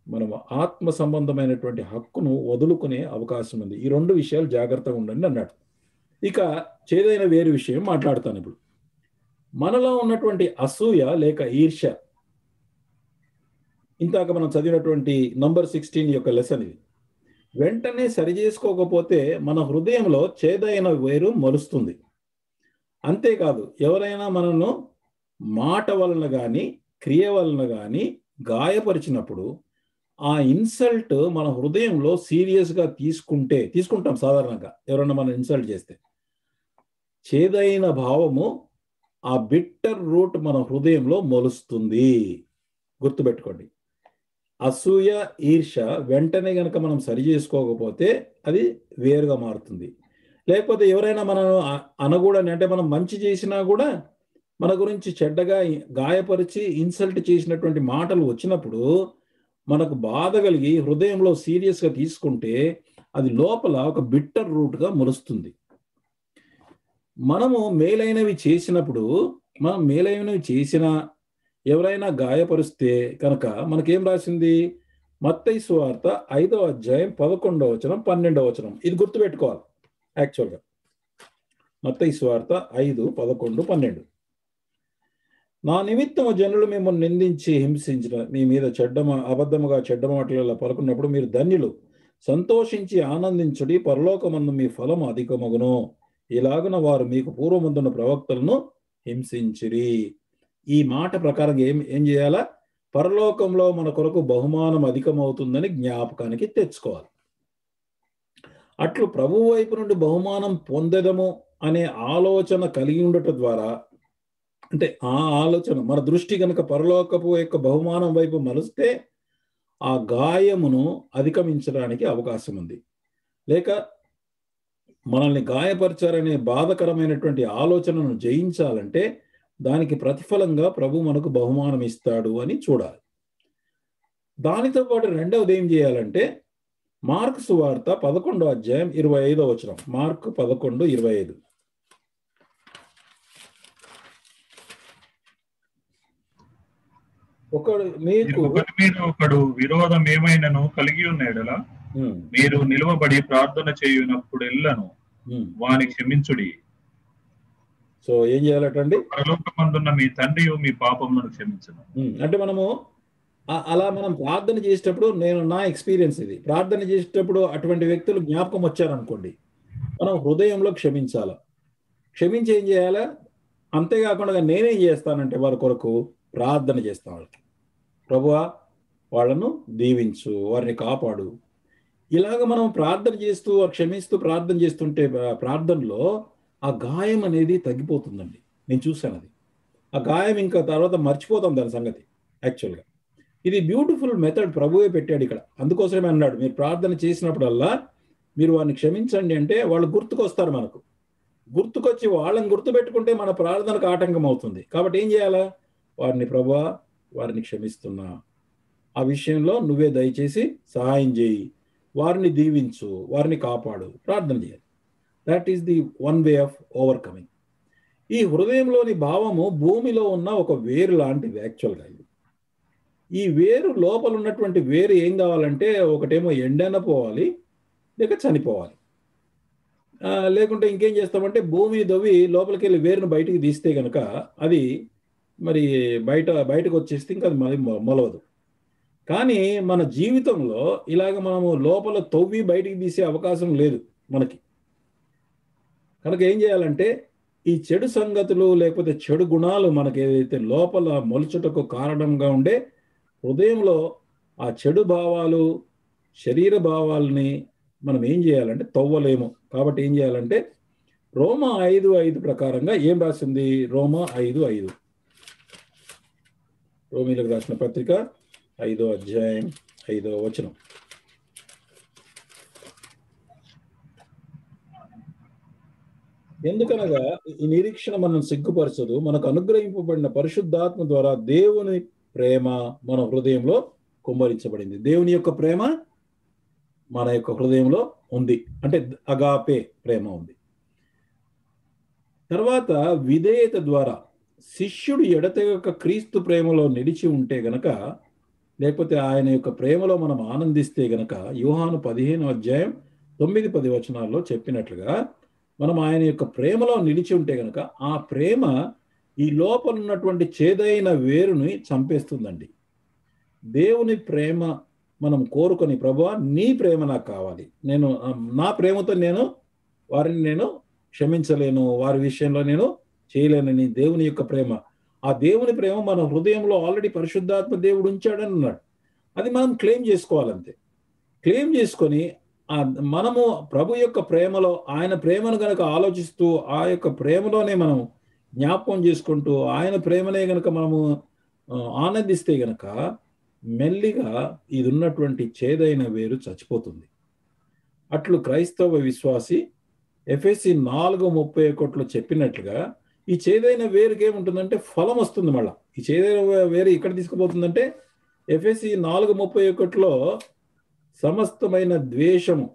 మనం ఆత్మ సంబంధమైనటువంటి హక్కును వదులుకునే అవకాశం ఉంది. ఈ 2 విషయాలు జాగ్రత్తగా ఉండండి అన్నాడు. ఇక చేదైన వేరు విషయం మాట్లాడతాను ఇప్పుడు. మనలో ఉన్నటువంటి అసూయ లేక ఈర్ష్య, ఇంతాక మనం చదివినటువంటి నంబర్ 16 యొక్క లెసన్ ఇది. వెంటనే సరి చేసుకోకపోతే మన హృదయంలో చేదైన వేరు మొలుస్తుంది. అంతేకాదు ఎవరైనా మనను మాట వలన కానీ క్రియ వలన కానీ గాయపరిచినప్పుడు ఆ ఇన్సల్ట్ మన హృదయంలో సీరియస్గా తీసుకుంటాం. సాధారణంగా ఎవరైనా మనం ఇన్సల్ట్ చేస్తే చేదైన భావము, ఆ బిట్టర్ రూట్ మన హృదయంలో మొలుస్తుంది. గుర్తుపెట్టుకోండి. అసూయ, ఈర్ష వెంటనే కనుక మనం సరి చేసుకోకపోతే అది వేరుగా మారుతుంది. లేకపోతే ఎవరైనా మనను అనకూడని, అంటే మనం మంచి చేసినా కూడా మన గురించి చెడ్డగా గాయపరిచి ఇన్సల్ట్ చేసినటువంటి మాటలు వచ్చినప్పుడు మనకు బాధ కలిగి హృదయంలో సీరియస్గా తీసుకుంటే అది లోపల ఒక బిట్టర్ రూట్గా మొలుస్తుంది. మనము మేలైనవి చేసినప్పుడు, మనం మేలైనవి చేసినా ఎవరైనా గాయపరిస్తే కనుక మనకేం రాసింది? మత్తయి సువార్త 5వ అధ్యాయం 11వ వచనం 12వ వచనం. ఇది గుర్తుపెట్టుకోవాలి. యాక్చువల్గా మత్తయి సువార్త 5, 11, 12. నా నిమిత్తము జనులు మిమ్మల్ని నిందించి హింసించిన మీ మీద అబద్ధముగా చెడ్డ మాటలలో పలుకున్నప్పుడు మీరు ధన్యులు, సంతోషించి ఆనందించుడి, పరలోకమందు మీ ఫలము అధికమగును. ఇలాగున వారు మీకు పూర్వమందున్న ప్రవక్తలను హింసించిరి. ఈ మాట ప్రకారం ఏం చేయాలా? పరలోకంలో మన కొరకు బహుమానం అధికమవుతుందని జ్ఞాపకానికి తెచ్చుకోవాలి. అట్లు ప్రభు వైపు నుండి బహుమానం పొందడము అనే ఆలోచన కలిగి ఉండటం ద్వారా, అంటే ఆ ఆలోచన మన దృష్టి కనుక పరలోకపు యొక్క బహుమానం వైపు మలిస్తే ఆ గాయమును అధిగమించడానికి అవకాశం ఉంది. లేక మనల్ని గాయపరిచారనే బాధకరమైనటువంటి ఆలోచనను జయించాలంటే దానికి ప్రతిఫలంగా ప్రభు మనకు బహుమానం ఇస్తాడు అని చూడాలి. దానితో పాటు రెండవది ఏం చేయాలంటే మార్కు సువార్త 11వ అధ్యాయం 25వ వచనం. మార్కు 11:25. ఒకడు విరోధం ఏమైనను కలిగి ఉన్నాడలా మీరు నిలువబడి ప్రార్థన చేయునప్పుడు ఎల్లను వాని క్షమించుడి. సో ఏం చేయాలటండి? పరలోకమందున్న మీ తండ్రి మీ పాపములను క్షమించును. అంటే మనము అలా మనం ప్రార్థన చేసేటప్పుడు, నేను నా ఎక్స్పీరియన్స్ ఇది, ప్రార్థన చేసేటప్పుడు అటువంటి వ్యక్తులు జ్ఞాపకం వచ్చారనుకోండి, మనం హృదయంలో క్షమించాల. క్షమించి ఏం చేయాలా? అంతేకాకుండా నేనేం చేస్తానంటే వారి కొరకు ప్రార్థన చేస్తాను. వాళ్ళకి, ప్రభువా వాళ్ళను దీవించు, వారిని కాపాడు. ఇలాగ మనం ప్రార్థన చేస్తూ క్షమిస్తూ ప్రార్థన చేస్తుంటే ప్రార్థనలో ఆ గాయం అనేది తగ్గిపోతుందండి. నేను చూశాను అది. ఆ గాయం ఇంకా తర్వాత మర్చిపోతాం దాని సంగతి. యాక్చువల్గా ఇది బ్యూటిఫుల్ మెథడ్ ప్రభువే పెట్టాడు ఇక్కడ. అందుకోసమే అన్నాడు, మీరు ప్రార్థన చేసినప్పుడల్లా మీరు వారిని క్షమించండి అంటే వాళ్ళు గుర్తుకొస్తారు. మనకు గుర్తుకొచ్చి వాళ్ళని గుర్తుపెట్టుకుంటే మన ప్రార్థనకు ఆటంకం అవుతుంది. కాబట్టి ఏం చేయాలా? వారిని, ప్రభువా వారిని క్షమిస్తున్నా, ఆ విషయంలో నువ్వే దయచేసి సహాయం చేయి, వారిని దీవించు, వారిని కాపాడు, ప్రార్థన చేయాలి. That is the one way of overcoming. ఈ హృదయంలోని భావము భూమిలో ఉన్న ఒక వేరు లాంటిది. యాక్చువల్గా ఈ వేరు లోపల ఉన్నటువంటి వేరు ఏం కావాలంటే, ఒకటేమో ఎండన పోవాలి, లేక చనిపోవాలి. లేకుంటే ఇంకేం చేస్తామంటే భూమిని దవ్వి లోపలికి వెళ్ళి వేరును బయటికి తీస్తే కనుక అది మరి బయటకు వచ్చేస్తే ఇంకా అది మరి మొలవదు. కానీ మన జీవితంలో ఇలాగ మనము లోపల తవ్వి బయటికి తీసే అవకాశం లేదు మనకి. కనుక ఏం చేయాలంటే ఈ చెడు సంగతులు లేకపోతే చెడు గుణాలు మనకి ఏదైతే లోపల మొలుచుటకు కారణంగా ఉండే హృదయంలో ఆ చెడు భావాలు, శరీర భావాలని మనం ఏం చేయాలంటే తవ్వలేము. కాబట్టి ఏం చేయాలంటే రోమా 5:5 ప్రకారంగా ఏం రాసింది? రోమా 5:5, రోమీలకు రాసిన పత్రిక 5వ అధ్యాయం 5వ వచనం. ఎందుకనగా ఈ నిరీక్షణ మనం సిగ్గుపరచదు, మనకు అనుగ్రహింపబడిన పరిశుద్ధాత్మ ద్వారా దేవుని ప్రేమ మన హృదయంలో కుమ్మరించబడింది. దేవుని యొక్క ప్రేమ మన యొక్క హృదయంలో ఉంది, అంటే అగాపే ప్రేమ ఉంది. తర్వాత విధేయత ద్వారా శిష్యుడు ఎడతెగక క్రీస్తు ప్రేమలో నిలిచి ఉంటే గనక, లేకపోతే ఆయన యొక్క ప్రేమలో మనం ఆనందిస్తే గనక, యోహాను 15వ అధ్యాయం 9-10 వచనాల్లో చెప్పినట్లుగా మనం ఆయన యొక్క ప్రేమలో నిలిచి ఉంటే గనక ఆ ప్రేమ ఈ లోపల ఉన్నటువంటి చేదైన వేరుని చంపేస్తుందండి. దేవుని ప్రేమ మనం కోరుకొని, ప్రభువా నీ ప్రేమ నాకు కావాలి, నా ప్రేమతో వారిని నేను క్షమించలేను, వారి విషయంలో నేను చేయలేనని దేవుని యొక్క ప్రేమ, ఆ దేవుని ప్రేమ మన హృదయంలో ఆల్రెడీ పరిశుద్ధాత్మ దేవుడు ఉంచాడని అన్నాడు. అది మనం క్లెయిమ్ చేసుకోవాలంతే. క్లెయిమ్ చేసుకొని మనము ప్రభు యొక్క ప్రేమలో, ఆయన ప్రేమను గనక ఆలోచిస్తూ ఆ యొక్క ప్రేమలోనే మనం జ్ఞాపకం చేసుకుంటూ ఆయన ప్రేమనే గనక మనము ఆనందిస్తే గనక మెల్లిగా ఇది ఉన్నటువంటి చేదైన వేరు చచ్చిపోతుంది. అట్లు క్రైస్తవ విశ్వాసి ఎఫెసీ 4:31 చెప్పినట్లుగా ఈ చేదైన వేరుకి ఏముంటుందంటే ఫలం వస్తుంది. మళ్ళా ఈ చేదైన వేరు ఇక్కడ తీసుకుపోతుందంటే ఎఫెసీ 4:31 సమస్తమైన ద్వేషము,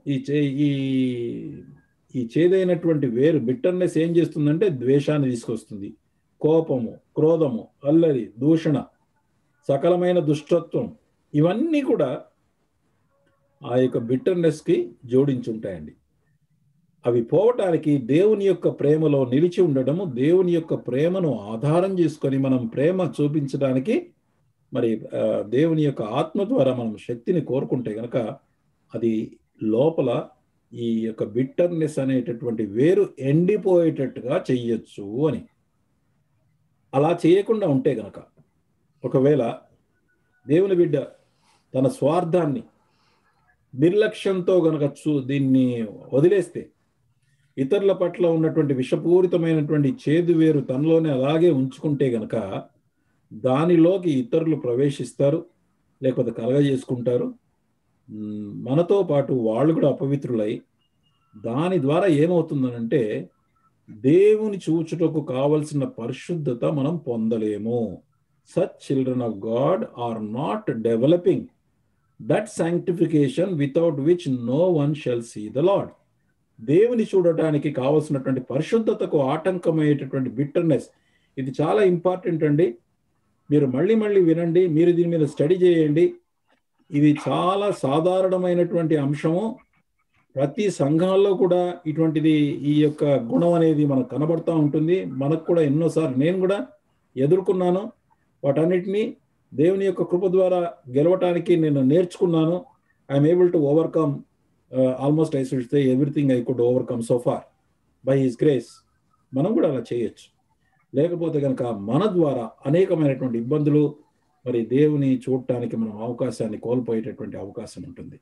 ఈ చేదైనటువంటి వేరు బిట్టర్నెస్ ఏం చేస్తుందంటే ద్వేషాన్ని తీసుకొస్తుంది, కోపము, క్రోధము, అల్లరి, దూషణ, సకలమైన దుష్టత్వం, ఇవన్నీ కూడా ఆ యొక్క బిట్టర్నెస్కి జోడించుంటాయండి. అవి పోవటానికి దేవుని యొక్క ప్రేమలో నిలిచి ఉండడము, దేవుని యొక్క ప్రేమను ఆధారం చేసుకొని మనం ప్రేమ చూపించడానికి మరి దేవుని యొక్క ఆత్మ ద్వారా మనం శక్తిని కోరుకుంటే గనక అది లోపల ఈ యొక్క బిట్టర్నెస్ అనేటటువంటి వేరు ఎండిపోయేటట్టుగా చెయ్యొచ్చు అని. అలా చేయకుండా ఉంటే గనక, ఒకవేళ దేవుని బిడ్డ తన స్వార్థాన్ని నిర్లక్ష్యంతో గనక దీన్ని వదిలేస్తే, ఇతరుల పట్ల ఉన్నటువంటి విషపూరితమైనటువంటి చేదు వేరు తనలోనే అలాగే ఉంచుకుంటే గనక దానిలోకి ఇతరులు ప్రవేశిస్తారు, లేకపోతే కలగజేసుకుంటారు. మనతో పాటు వాళ్ళు కూడా అపవిత్రులై దాని ద్వారా ఏమవుతుందనంటే దేవుని చూచుటకు కావలసిన పరిశుద్ధత మనం పొందలేము. Such children of God are not developing that sanctification without which no one shall see the Lord. దేవుని చూడటానికి కావలసినటువంటి పరిశుద్ధతకు ఆటంకమయ్యేటటువంటి బిట్టర్నెస్, ఇది చాలా ఇంపార్టెంట్ అండి. మీరు మళ్ళీ మళ్ళీ వినండి, మీరు దీని మీద స్టడీ చేయండి. ఇది చాలా సాధారణమైనటువంటి అంశము. ప్రతి సంఘాల్లో కూడా ఇటువంటిది, ఈ యొక్క గుణం అనేది మనకు కనబడతా ఉంటుంది. మనకు కూడా ఎన్నోసార్లు నేను కూడా ఎదుర్కొన్నాను. వాటన్నిటినీ దేవుని యొక్క కృప ద్వారా గెలవటానికి నేను నేర్చుకున్నాను. I'm able to overcome almost, I should say everything I could overcome so far by his grace. మనం కూడా అలా చేయొచ్చు. లేకపోతే కనుక మన ద్వారా అనేకమైనటువంటి ఇబ్బందులు, మరి దేవుని చూడటానికి మనం అవకాశాన్ని కోల్పోయేటటువంటి అవకాశం ఉంటుంది.